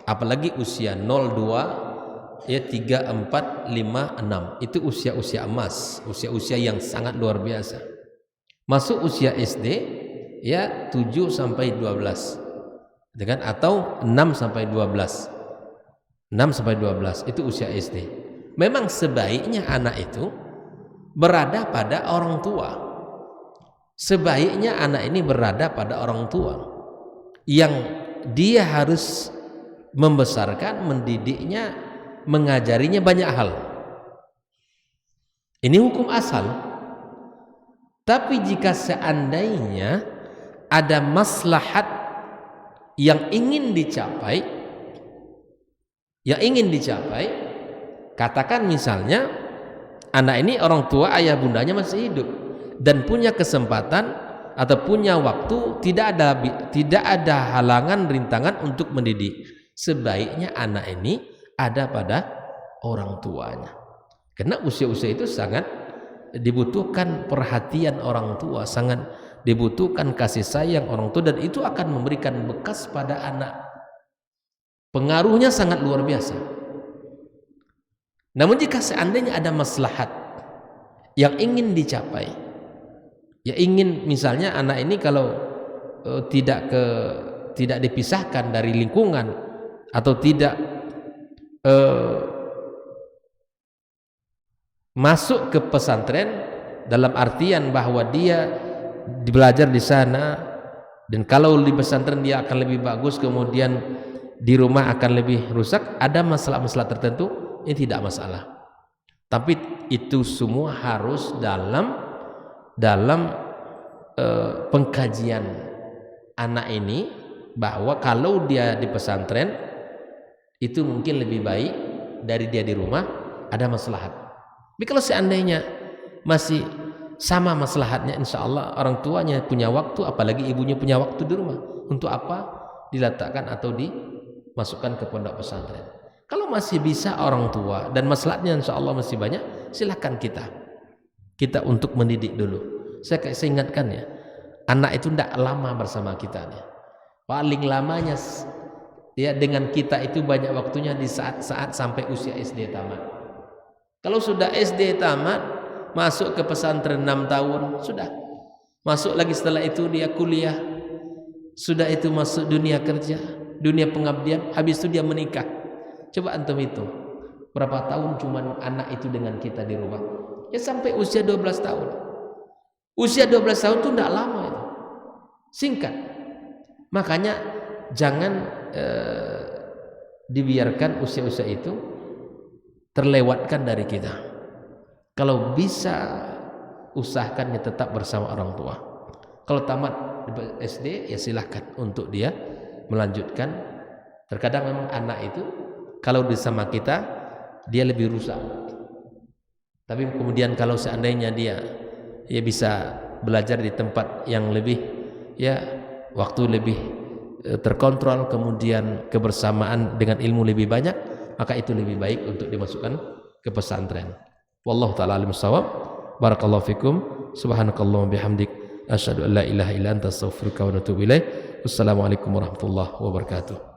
Apalagi usia 02 ya 3, 4, 5, 6 itu usia-usia emas, usia-usia yang sangat luar biasa. Masuk usia SD ya 7 sampai 12 dengan atau 6 sampai 12. 6 sampai 12 itu usia SD. Memang sebaiknya anak itu berada pada orang tua. Sebaiknya anak ini berada pada orang tua yang dia harus membesarkan, mendidiknya, mengajarinya banyak hal. Ini hukum asal. Tapi jika seandainya ada maslahat yang ingin dicapai, katakan misalnya anak ini orang tua ayah bundanya masih hidup dan punya kesempatan atau punya waktu, tidak ada halangan rintangan untuk mendidik. Sebaiknya anak ini ada pada orang tuanya. Karena usia-usia itu sangat dibutuhkan perhatian orang tua, sangat dibutuhkan kasih sayang orang tua, dan itu akan memberikan bekas pada anak. Pengaruhnya sangat luar biasa. Namun jika seandainya ada maslahat yang ingin dicapai, ya ingin misalnya anak ini kalau tidak dipisahkan dari lingkungan atau tidak masuk ke pesantren dalam artian bahwa dia belajar di sana, dan kalau di pesantren dia akan lebih bagus, kemudian di rumah akan lebih rusak, ada masalah-masalah tertentu, ini tidak masalah. Tapi itu semua harus dalam pengkajian anak ini, bahwa kalau dia di pesantren itu mungkin lebih baik dari dia di rumah, ada maslahat. Tapi kalau seandainya masih sama maslahatnya, insya Allah orang tuanya punya waktu, apalagi ibunya punya waktu di rumah, untuk apa diletakkan atau dimasukkan ke pondok pesantren? Kalau masih bisa orang tua dan maslahatnya insya Allah masih banyak, silahkan kita untuk mendidik dulu. Saya ingatkan ya, anak itu tidak lama bersama kita ya. Paling lamanya ya dengan kita itu banyak waktunya di saat-saat sampai usia SD tamat. Kalau sudah SD tamat, masuk ke pesantren 6 tahun, sudah masuk lagi, setelah itu dia kuliah, sudah itu masuk dunia kerja, dunia pengabdian, habis itu dia menikah. Coba antum itu berapa tahun cuman anak itu dengan kita di rumah, ya sampai usia 12 tahun. Usia 12 tahun itu tidak lama, itu singkat. Makanya jangan dibiarkan usia-usia itu terlewatkan dari kita. Kalau bisa usahakan ya tetap bersama orang tua. Kalau tamat SD ya silahkan untuk dia melanjutkan. Terkadang memang anak itu kalau bersama kita dia lebih rusak. Tapi kemudian kalau seandainya dia bisa belajar di tempat yang lebih waktu lebih terkontrol, kemudian kebersamaan dengan ilmu lebih banyak, maka itu lebih baik untuk dimasukkan ke pesantren. Wallahu ta'ala alim shawab. Barakallahu fikum. Subhanakallahumma bihamdik, asyhadu an la ilaha illa anta astaghfiruka wa atubu ilaik. Wassalamualaikum warahmatullahi wabarakatuh.